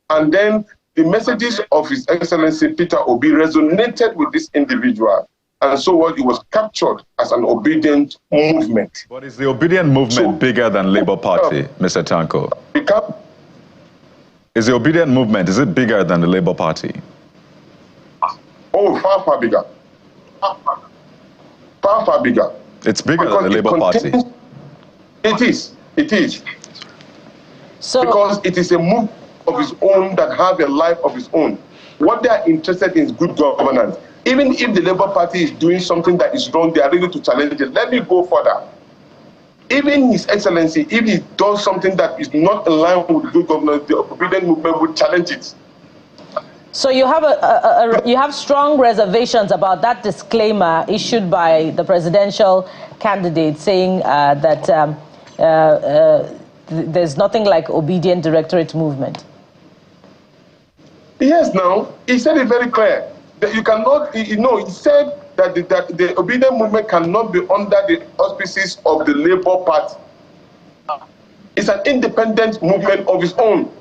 And then the messages of His Excellency Peter Obi resonated with this individual. And so what it was captured as an obedient movement. But is the obedient movement bigger than Labour Party, Mr. Tanko? Is the obedient movement, is it bigger than the Labour Party? Oh, far, far bigger. Far, far bigger. It's bigger than the Labour Party. It is. So, because it is a movement of its own that have a life of its own. What they are interested in is good governance. Even if the Labour Party is doing something that is wrong, they are ready to challenge it. Let me go further. Even His Excellency, if he does something that is not in line with good governance, the obedient movement will challenge it. So you have you have strong reservations about that disclaimer issued by the presidential candidate saying that there's nothing like obedient directorate movement. Yes, now he said it very clear that you cannot. He said that the obedient movement cannot be under the auspices of the Labour Party. It's an independent movement of its own,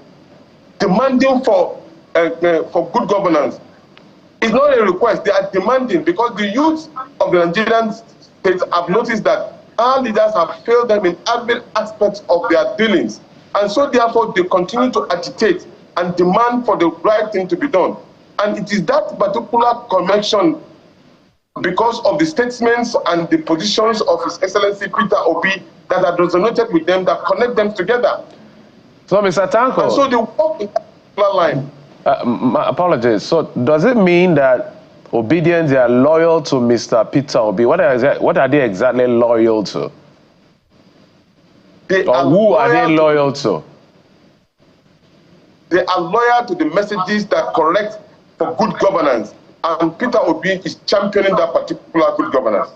demanding for good governance. It's not a request, they are demanding, because the youth of the Nigerian states have noticed that our leaders have failed them in every aspect of their dealings. And so therefore they continue to agitate and demand for the right thing to be done. And it is that particular connection, because of the statements and the positions of His Excellency Peter Obi, that have resonated with them, that connect them together. So, Mr. Tanko. And so they walk in that particular line. My apologies. So does it mean that Obedient, they are loyal to Mr. Peter Obi. What are they exactly loyal to? Who are they loyal to? They are loyal to the messages that correct for good governance. And Peter Obi is championing that particular good governance.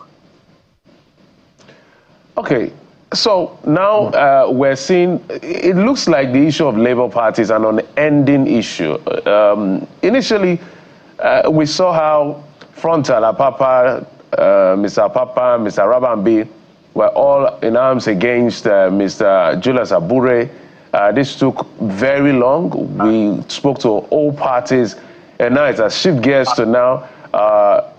Okay, so now we're seeing, it looks like the issue of Labour Party is an unending issue. Initially, we saw how Frontal, Apapa, Mr. Apapa, Mr. Arabambi were all in arms against Mr. Julius Abure. This took very long. We spoke to all parties, and now it has shifted gears to now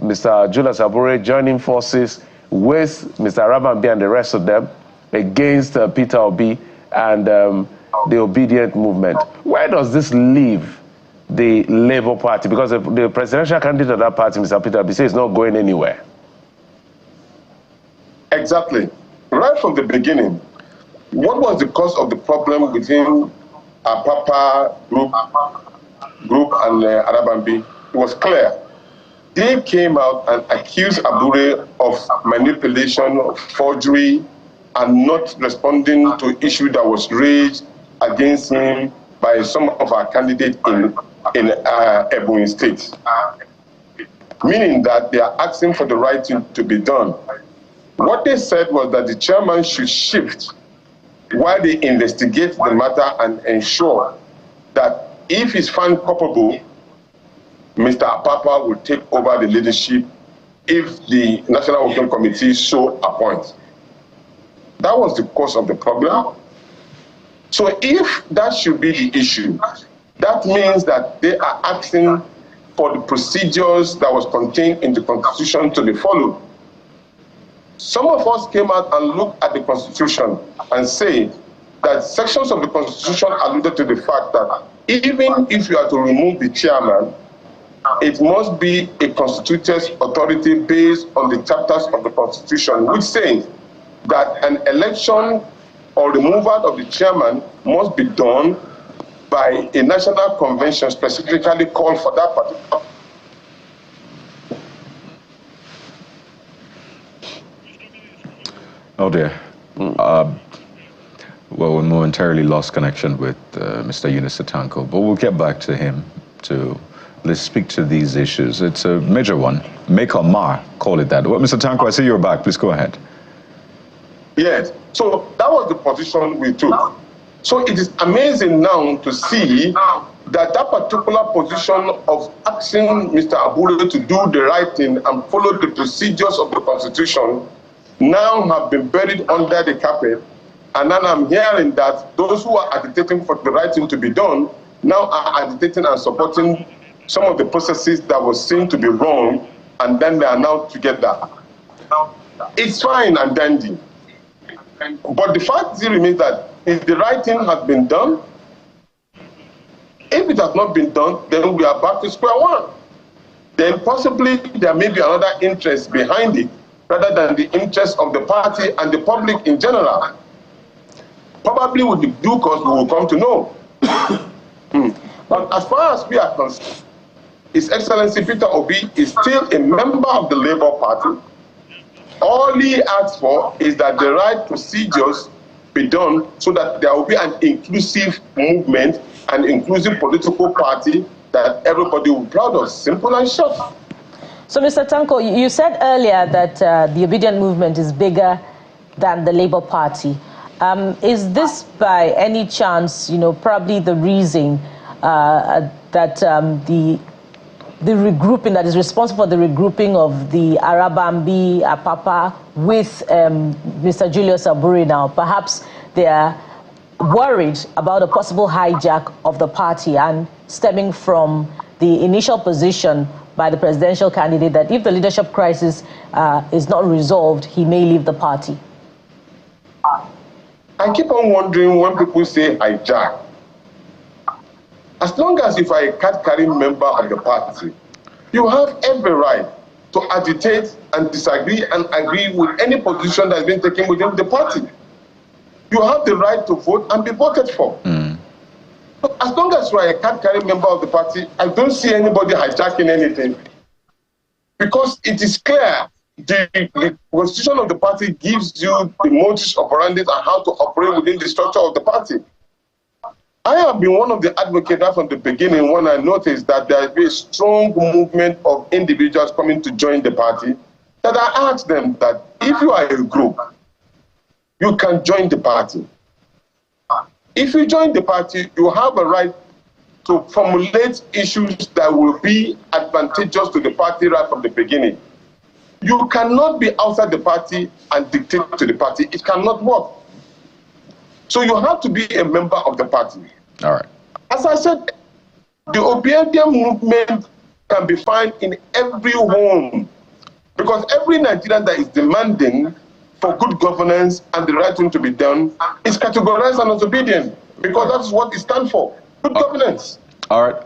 Mr. Julius Abure joining forces with Mr. Arabambi and the rest of them against Peter Obi and the Obedient movement. Where does this leave the Labour Party? Because the presidential candidate of that party, Mr. Peter Obi, says is not going anywhere. Exactly. Right from the beginning, what was the cause of the problem between Apapa group and Arabambi? It was clear. They came out and accused Abure of manipulation, of forgery, and not responding to issue that was raised against him by some of our candidates in Ebonyi State. Meaning that they are asking for the right thing to be done. What they said was that the chairman should shift while they investigate the matter and ensure that if he's found culpable, Mr. Apapa will take over the leadership if the National Working Committee so appoints. That was the cause of the problem. So if that should be the issue, that means that they are asking for the procedures that was contained in the Constitution to be followed. Some of us came out and looked at the Constitution and say that sections of the Constitution alluded to the fact that even if you are to remove the chairman, it must be a constituted authority based on the chapters of the Constitution, which says that an election or removal of the chairman must be done by a national convention specifically called for that particular. Oh dear. Well, we momentarily lost connection with Mr. Eunice Atanko, but we'll get back to him to let's speak to these issues. It's a major one. Make or mar, call it that. Well, Mr. Atanko, I see you're back. Please go ahead. Yes. So that was the position we took. So it is amazing now to see that that particular position of asking Mr. Abure to do the right thing and follow the procedures of the Constitution now have been buried under the carpet. And then I'm hearing that those who are agitating for the right thing to be done now are agitating and supporting some of the processes that was seen to be wrong, and then they are now together. It's fine and dandy. But the fact still remains that if the right thing has been done, if it has not been done, then we are back to square one. Then possibly there may be another interest behind it, rather than the interest of the party and the public in general. Probably with the due course we will come to know. But as far as we are concerned, His Excellency Peter Obi is still a member of the Labour Party. All he asks for is that the right procedures be done so that there will be an inclusive movement, an inclusive political party that everybody will be proud of. Simple and short. So, Mr. Tanko, you said earlier that the Obedient movement is bigger than the Labour Party. Is this by any chance, probably the reason that the regrouping that is responsible for the regrouping of the Arabambi, Apapa with Mr. Julius Abure now? Perhaps they are worried about a possible hijack of the party and stemming from the initial position by the presidential candidate that if the leadership crisis is not resolved, he may leave the party. I keep on wondering when people say hijack. As long as if I a card-carrying member of the party, you have every right to agitate and disagree and agree with any position that has been taken within the party. You have the right to vote and be voted for. So as long as you are a card-carrying member of the party, I don't see anybody hijacking anything. because it is clear the constitution of the party gives you the modus operandi and how to operate within the structure of the party. I have been one of the advocates from the beginning when I noticed that there has been a strong movement of individuals coming to join the party, that I asked them that if you are a group, you can join the party. If you join the party, you have a right to formulate issues that will be advantageous to the party right from the beginning. You cannot be outside the party and dictate to the party. It cannot work. So you have to be a member of the party. All right. As I said, the obedient movement can be found in every home, because every Nigerian that is demanding for good governance and the right thing to be done is categorized as obedient, because that's what it stands for, good governance. All right.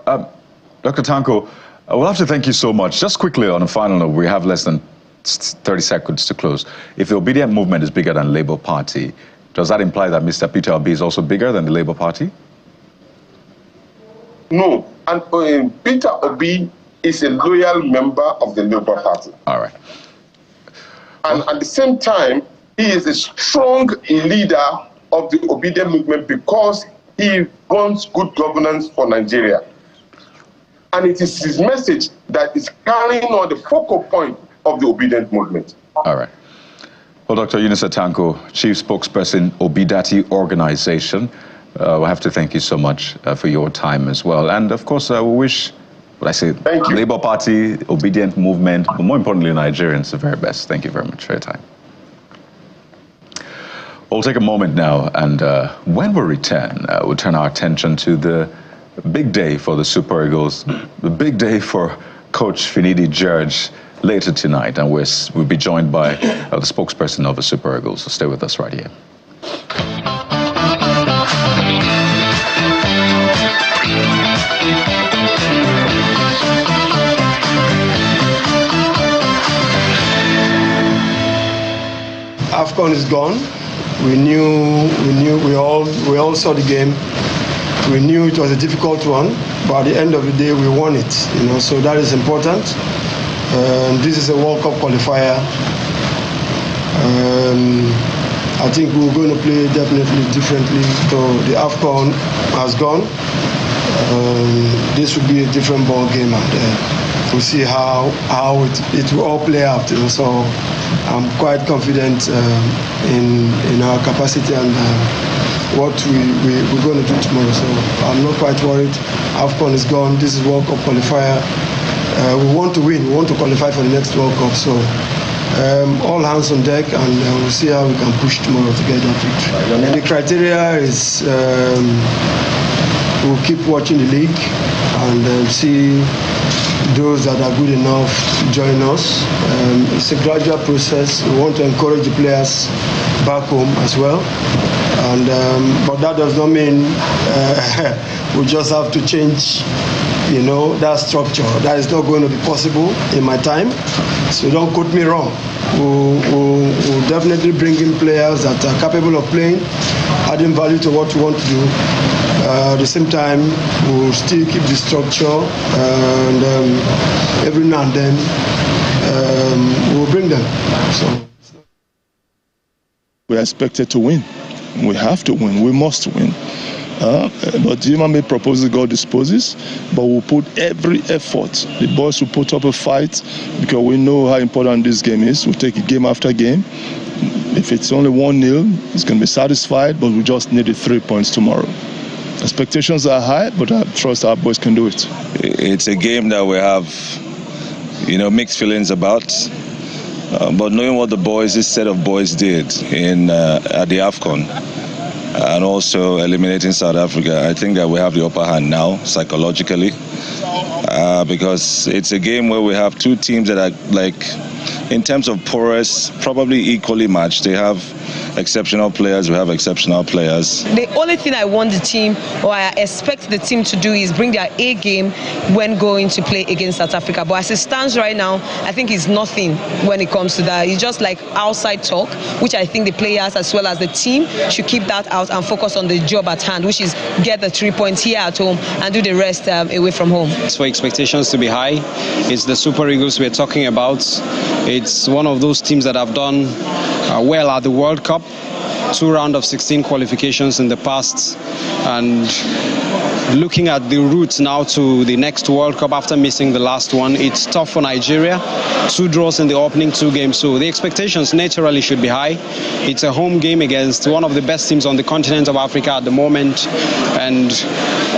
Dr. Tanko, we'll have to thank you so much. Just quickly on a final note, we have less than 30 seconds to close. If the obedient movement is bigger than Labour Party, does that imply that Mr. Peter Obi is also bigger than the Labour Party? No, and Peter Obi is a loyal member of the Labour Party. All right. And at the same time, he is a strong leader of the obedient movement because he wants good governance for Nigeria. And it is his message that is carrying on the focal point of the obedient movement. All right. Well, Dr. Yunusa Tanko, Chief Spokesperson, Obidati Organization, we'll have to thank you so much for your time as well. And of course, we wish, Labour Party, obedient movement, but more importantly, Nigerians the very best. Thank you very much for your time. We'll take a moment now, and when we return, we'll turn our attention to the big day for the Super Eagles, the big day for Coach Finidi George later tonight, and we'll be joined by the spokesperson of the Super Eagles. So stay with us right here. AFCON is gone. We all saw the game. We knew it was a difficult one, but at the end of the day, we won it. So that is important. This is a World Cup qualifier. I think we're going to play definitely differently. So the AFCON has gone. This will be a different ball game, and we'll see how it will all play out. So I'm quite confident in our capacity and what we're going to do tomorrow. So I'm not quite worried. AFCON is gone. This is World Cup qualifier. We want to win. We want to qualify for the next World Cup. So all hands on deck, and we'll see how we can push tomorrow to get that victory. The criteria is we'll keep watching the league and see those that are good enough to join us. It's a gradual process. We want to encourage the players back home as well. And but that does not mean we just have to change, that structure. That is not going to be possible in my time. So don't quote me wrong. We'll definitely bring in players that are capable of playing, adding value to what we want to do. At the same time, we'll still keep the structure, and every now and then we'll bring them. So we're expected to win. We have to win. We must win. But human made proposals, God disposes. But we'll put every effort. The boys will put up a fight because we know how important this game is. We'll take it game after game. If it's only 1-0, it's going to be satisfied, but we just need the 3 points tomorrow. Expectations are high, but I trust our boys can do it. It's a game that we have, mixed feelings about. But knowing what this set of boys did at the AFCON, and also eliminating South Africa, I think that we have the upper hand now, psychologically, because it's a game where we have two teams that are in terms of prowess, probably equally matched. They have exceptional players, we have exceptional players. The only thing I want the team, or I expect the team to do, is bring their A game when going to play against South Africa. But as it stands right now, I think it's nothing when it comes to that. It's just like outside talk, which I think the players as well as the team should keep that out and focus on the job at hand, which is get the 3 points here at home and do the rest away from home. It's for expectations to be high. It's the Super Eagles we're talking about. It's one of those teams that have done well at the World Cup. 2 rounds of 16 qualifications in the past, and looking at the route now to the next World Cup after missing the last one, it's tough for Nigeria. 2 draws in the opening 2 games, so the expectations naturally should be high. It's a home game against one of the best teams on the continent of Africa at the moment, and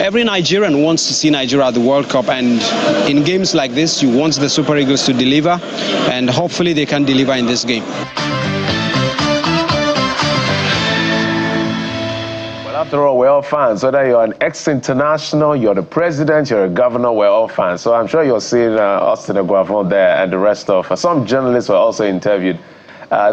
every Nigerian wants to see Nigeria at the World Cup, and in games like this you want the Super Eagles to deliver, and hopefully they can deliver in this game. After all, we're all fans. Whether you're an ex-international, you're the president, you're a governor, we're all fans. So I'm sure you're seeing Austin Eguavoen there and the rest of some journalists were also interviewed.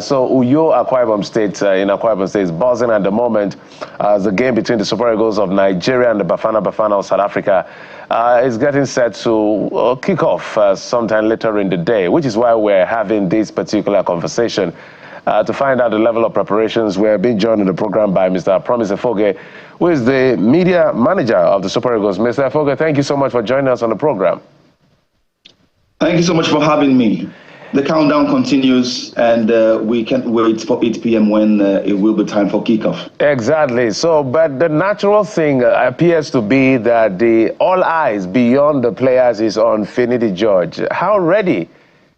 So Uyo Akwa Ibom State in Akwa Ibom State is buzzing at the moment. The game between the Super Eagles of Nigeria and the Bafana of South Africa is getting set to kick off sometime later in the day, which is why we're having this particular conversation. To find out the level of preparations, we're being joined in the program by Mr. Promise Efoge, who is the media manager of the Super Eagles. Mr. Efoge, thank you so much for joining us on the program. Thank you so much for having me. The countdown continues, and we can't wait for 8 p.m. when it will be time for kickoff. Exactly. So, but the natural thing appears to be that all eyes beyond the players is on Finidi George. How ready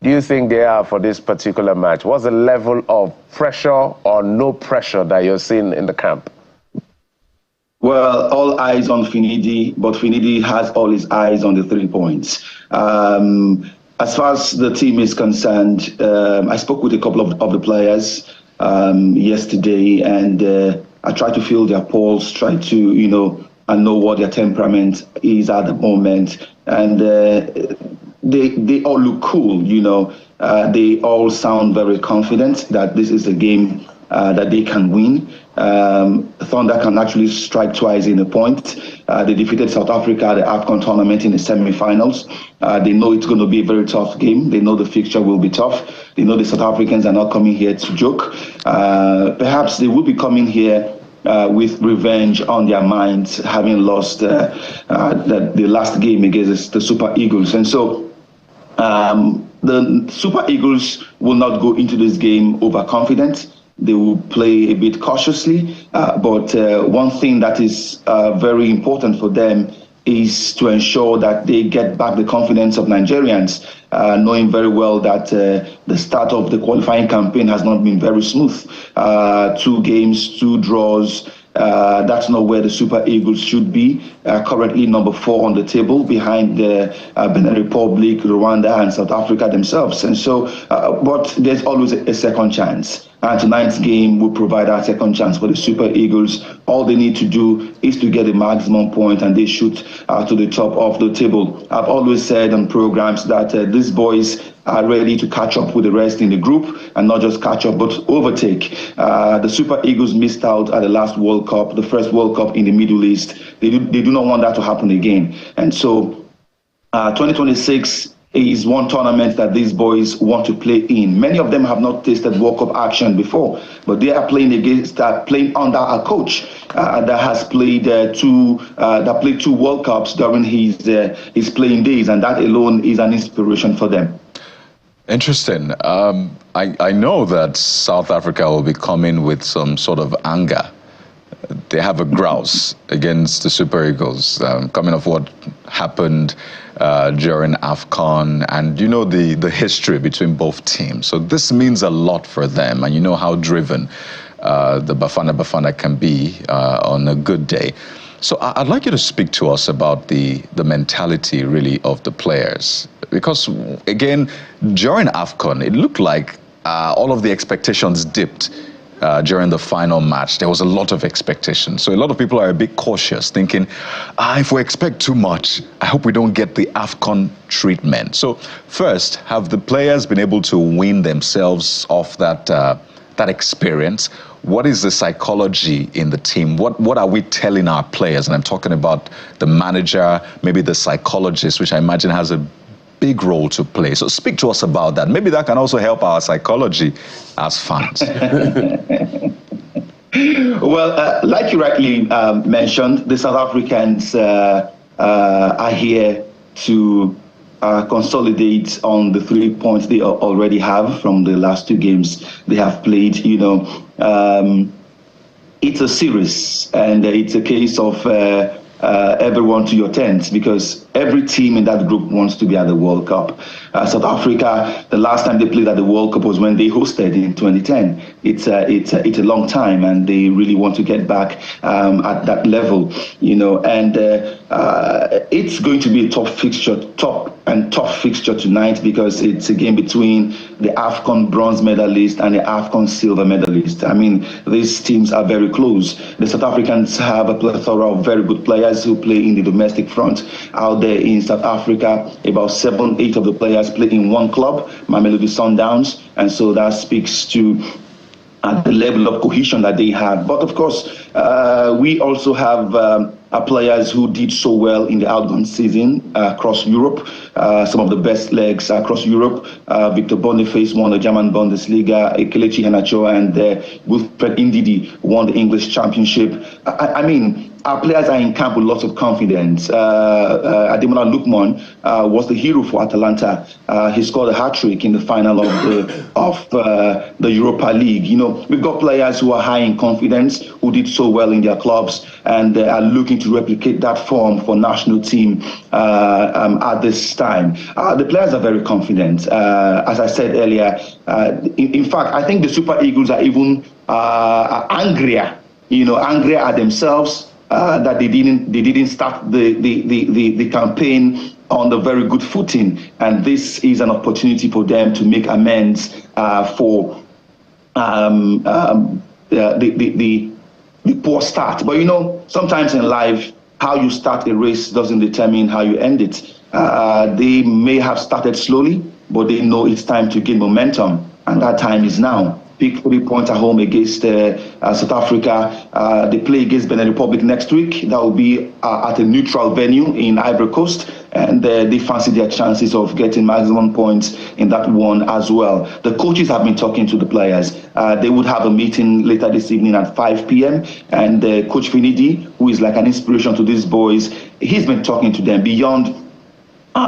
do you think they are for this particular match? What's the level of pressure or no pressure that you're seeing in the camp? Well, all eyes on Finidi, but Finidi has all his eyes on the 3 points. As far as the team is concerned, I spoke with a couple of the players yesterday, and I tried to feel their pulse, try to, and know what their temperament is at the moment. And they all look cool, they all sound very confident that this is a game that they can win. Thunder can actually strike twice in a point. They defeated South Africa at the AFCON tournament in the semi-finals. They know it's going to be a very tough game. They know the fixture will be tough. They know the South Africans are not coming here to joke. Perhaps they will be coming here with revenge on their minds, having lost the last game against the Super Eagles. And so the Super Eagles will not go into this game overconfident. They will play a bit cautiously, but one thing that is very important for them is to ensure that they get back the confidence of Nigerians, knowing very well that the start of the qualifying campaign has not been very smooth. 2 games, 2 draws. That's not where the Super Eagles should be. Currently number 4 on the table, behind the Benin Republic, Rwanda, and South Africa themselves. And so, but there's always a second chance. And tonight's game will provide that second chance for the Super Eagles. All they need to do is to get a maximum point, and they shoot to the top of the table. I've always said on programs that these boys are ready to catch up with the rest in the group, and not just catch up, but overtake. The Super Eagles missed out at the last World Cup, the first World Cup in the Middle East. They do not want that to happen again. And so 2026 is one tournament that these boys want to play in. Many of them have not tasted World Cup action before, but they are playing playing under a coach that has played 2 World Cups during his playing days, and that alone is an inspiration for them. Interesting. I know that South Africa will be coming with some sort of anger. They have a grouse against the Super Eagles, coming off what happened during AFCON, and the history between both teams. So this means a lot for them, and you know how driven the Bafana can be on a good day. So I'd like you to speak to us about the mentality really of the players, because again, during AFCON, it looked like all of the expectations dipped during the final match, there was a lot of expectation. So a lot of people are a bit cautious, thinking, if we expect too much, I hope we don't get the AFCON treatment. So first, have the players been able to wean themselves off that experience? What is the psychology in the team? What are we telling our players? And I'm talking about the manager, maybe the psychologist, which I imagine has a big role to play. So speak to us about that. Maybe that can also help our psychology as fans. Well, like you rightly mentioned, the South Africans are here to consolidate on the 3 points they already have from the last 2 games they have played. It's a series, and it's a case of everyone to your tent, because every team in that group wants to be at the World Cup. South Africa, the last time they played at the World Cup was when they hosted in 2010. It's a long time, and they really want to get back at that level, and it's going to be a tough fixture tonight, because it's a game between the AFCON bronze medalist and the AFCON silver medalist. I mean, these teams are very close. The South Africans have a plethora of very good players who play in the domestic front. Out there in South Africa, about 7-8 of the players play in one club, Mamelodi Sundowns, and so that speaks to the level of cohesion that they have. But of course, we also have players who did so well in the outgone season across Europe, some of the best legs across Europe. Victor Boniface won the German Bundesliga, Kelechi Iheanacho and Wilfred Ndidi won the English Championship. I mean, our players are in camp with lots of confidence. Ademola Lookman was the hero for Atalanta. He scored a hat-trick in the final of the Europa League. We've got players who are high in confidence, who did so well in their clubs, and are looking to replicate that form for national team at this time. The players are very confident. As I said earlier, in fact, I think the Super Eagles are even angrier, angrier at themselves that they didn't start the campaign on the very good footing, and this is an opportunity for them to make amends for the poor start. But sometimes in life, how you start a race doesn't determine how you end it. They may have started slowly, but they know it's time to gain momentum, and that time is now. Pick 3 points at home against South Africa. They play against Benin Republic next week. That will be at a neutral venue in Ivory Coast, and they fancy their chances of getting maximum points in that one as well. The coaches have been talking to the players. They would have a meeting later this evening at 5 p.m. And Coach Finidi, who is like an inspiration to these boys, he's been talking to them beyond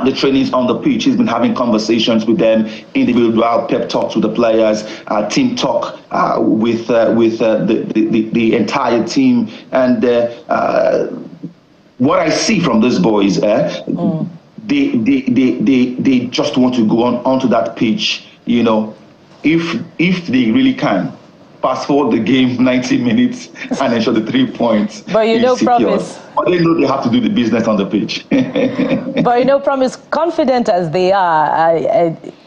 the trainings on the pitch. He's been having conversations with them, individual pep talks with the players, team talk with the entire team. And what I see from these boys, they just want to go onto that pitch. If they really can, fast forward the game 90 minutes and ensure the 3 points. But Promise. But they know they have to do the business on the pitch. But Promise, confident as they are,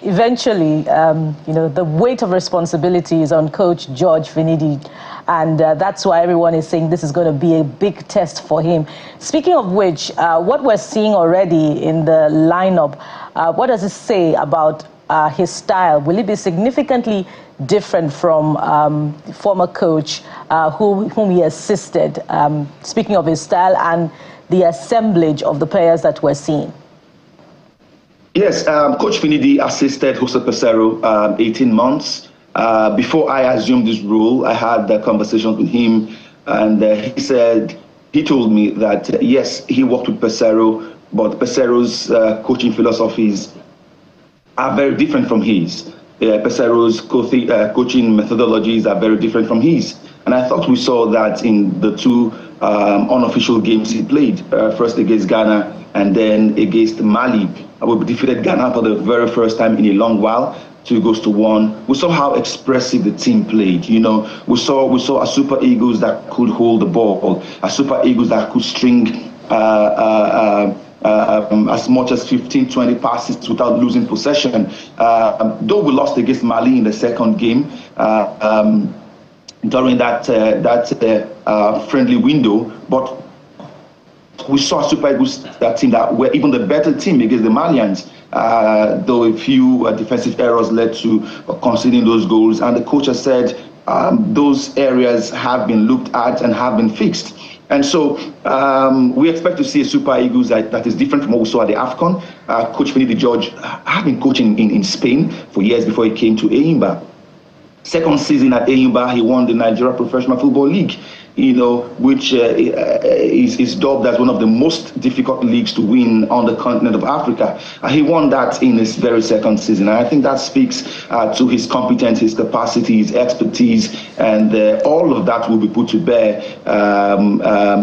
eventually, the weight of responsibility is on Coach George Finidi. And that's why everyone is saying this is going to be a big test for him. Speaking of which, what we're seeing already in the lineup, what does it say about his style? Will it be significantly different from former coach whom he assisted? Speaking of his style and the assemblage of the players that we're seeing. Yes, Coach Finidi assisted Jose Peseiro 18 months. Before I assumed this role, I had conversations with him, and he told me that yes, he worked with Peseiro, but Peseiro's coaching philosophies are very different from his. Peseiro's coaching methodologies are very different from his. And I thought we saw that in the 2 unofficial games he played, first against Ghana and then against Mali. We defeated Ghana for the very first time in a long while, 2-1. We saw how expressive the team played. We saw a Super Eagles that could hold the ball, a Super Eagles that could string as much as 15-20 passes without losing possession. Though we lost against Mali in the second game, during that friendly window, but we saw Super Eagles, that team that were even the better team against the Malians, though a few defensive errors led to conceding those goals. And the coach has said those areas have been looked at and have been fixed. And so we expect to see a Super Eagles that is different from what we saw at the AFCON. Coach Finidi George had been coaching in Spain for years before he came to Enyimba. Second season at Enyimba, he won the Nigeria Professional Football League, which is dubbed as one of the most difficult leagues to win on the continent of Africa. He won that in his very second season. And I think that speaks to his competence, his capacity, his expertise, and all of that will be put to bear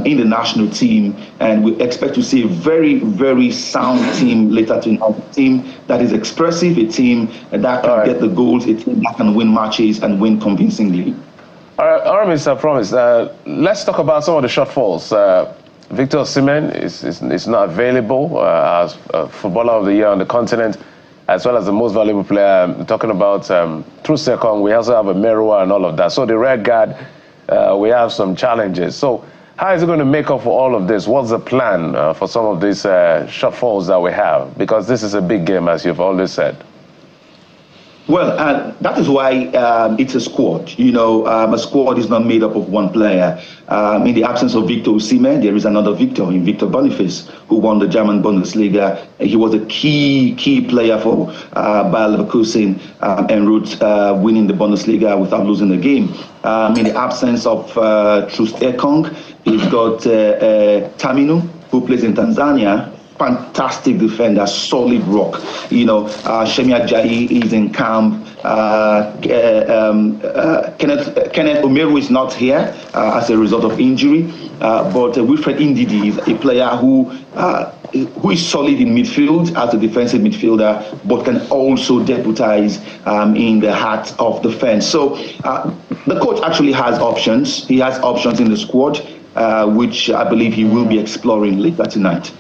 in the national team. And we expect to see a very, very sound team later tonight. A team that is expressive, a team that can get the goals, a team that can win matches and win convincingly. All right, Mr. Promise, let's talk about some of the shortfalls. Victor Osimhen is not available as Footballer of the Year on the continent, as well as the most valuable player. I'm talking about Troost-Ekong. We also have a Meruwa and all of that. So the rear guard, we have some challenges. So how is it going to make up for all of this? What's the plan for some of these shortfalls that we have? Because this is a big game, as you've always said. Well, that is why it's a squad. A squad is not made up of one player. In the absence of Victor Osimhen, there is another Victor, in Victor Boniface, who won the German Bundesliga. He was a key player for Bayer Leverkusen en route winning the Bundesliga without losing the game. In the absence of Troost-Ekong, he's got Taminu, who plays in Tanzania. Fantastic defender, solid rock. Shemi Ajayi is in camp. Kenneth Omeru is not here as a result of injury. But Wilfred Ndidi is a player who is solid in midfield as a defensive midfielder, but can also deputize in the heart of defense. So the coach actually has options. He has options in the squad, which I believe he will be exploring later tonight.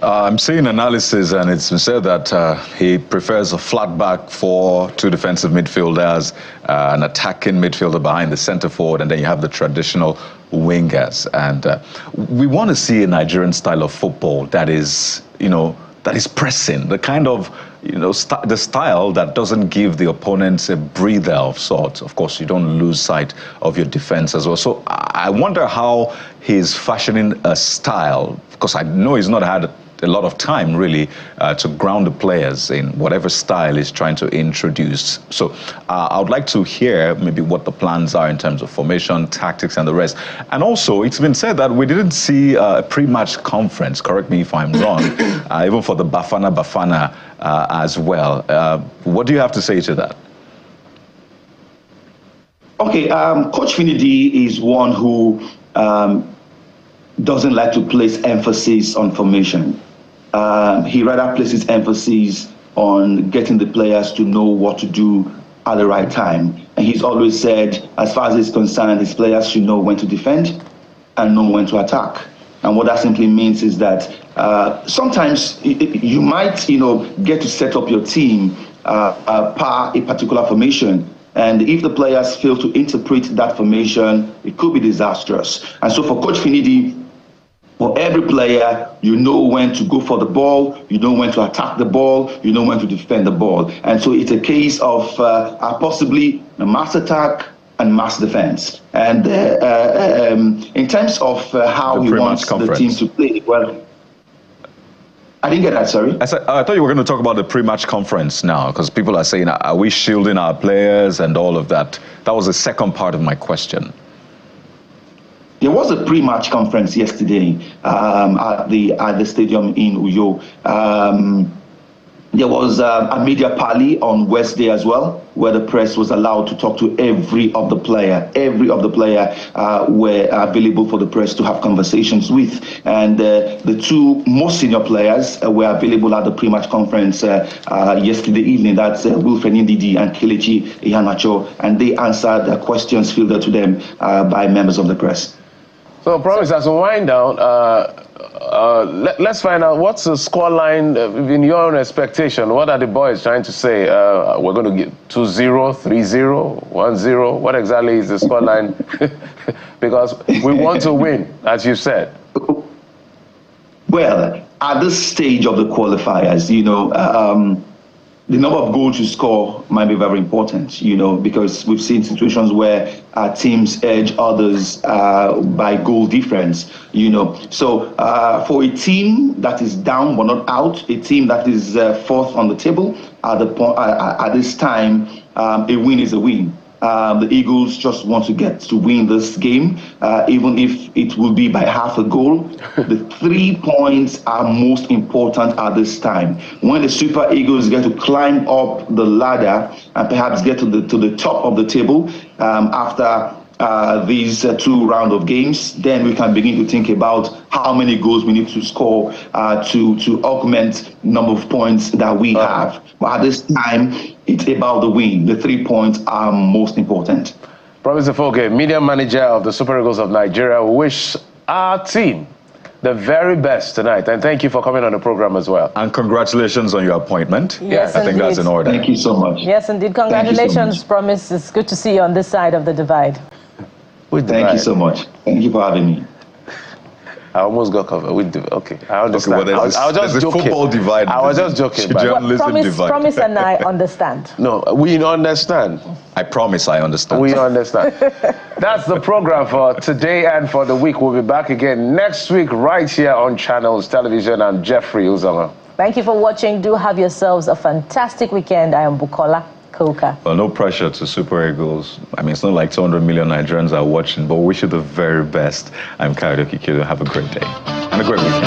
I'm seeing analysis, and it's been said that he prefers a flat back for two defensive midfielders, an attacking midfielder behind the centre forward, and then you have the traditional wingers. And we want to see a Nigerian style of football that is, that is pressing, the kind of, the style that doesn't give the opponents a breather of sorts. Of course, you don't lose sight of your defense as well. So I wonder how he's fashioning a style, because I know he's not had a lot of time really to ground the players in whatever style he's trying to introduce. So I would like to hear maybe what the plans are in terms of formation, tactics, and the rest. And also, it's been said that we didn't see a pre-match conference, correct me if I'm wrong, even for the Bafana as well. What do you have to say to that? Okay, Coach Finidi is one who doesn't like to place emphasis on formation. He rather places emphasis on getting the players to know what to do at the right time. And he's always said, as far as he's concerned, his players should know when to defend and know when to attack. And what that simply means is that sometimes you might, get to set up your team per a particular formation. And if the players fail to interpret that formation, it could be disastrous. And so for Coach Finidi, for every player, you know when to go for the ball, you know when to attack the ball, you know when to defend the ball. And so it's a case of possibly a mass attack and mass defense. And in terms of how he wants the team to play, well, I didn't get that, sorry. I thought you were going to talk about the pre-match conference now, because people are saying, are we shielding our players and all of that? That was the second part of my question. There was a pre-match conference yesterday at the stadium in Uyo. There was a media parley on Wednesday as well, where the press was allowed to talk to every of the player. Every of the player were available for the press to have conversations with. And the two most senior players were available at the pre-match conference yesterday evening. That's Wilfred Ndidi and Kelechi Iheanacho. And they answered questions fielded to them by members of the press. So, Promise, as we wind down, let's find out what's the scoreline in your own expectation. What are the boys trying to say? We're going to get 2-0, 3-0, 1-0. What exactly is the scoreline? Because we want to win, as you said. Well, at this stage of the qualifiers, the number of goals you score might be very important, because we've seen situations where teams edge others by goal difference, So for a team that is down but not out, a team that is fourth on the table at this time, a win is a win. The Eagles just want to get to win this game, even if it will be by half a goal. The 3 points are most important at this time. When the Super Eagles get to climb up the ladder and perhaps get to the top of the table after these 2 rounds of games, then we can begin to think about how many goals we need to score to augment number of points that we have. But at this time, it's about the win. The 3 points are most important. Professor Foke, media manager of the Super Eagles of Nigeria, wish our team the very best tonight. And thank you for coming on the program as well. And congratulations on your appointment. Yes, I think that's in order. Thank you so much. Yes, indeed. Congratulations, Promise. It's good to see you on this side of the divide. Thank you so much. Thank you for having me. I almost got covered. Okay, I understand. Okay, well, I was just joking. Football divide. I was just joking. Promise and I understand. No, we understand. I promise I understand. We understand. That's the program for today and for the week. We'll be back again next week right here on Channels Television. I'm Jeffrey Uzama. Thank you for watching. Do have yourselves a fantastic weekend. I am Bukola Koka. Well, no pressure to Super Eagles. I mean, it's not like 200 million Nigerians are watching, but we wish you the very best. I'm Kayode Kikido. Have a great day and a great weekend.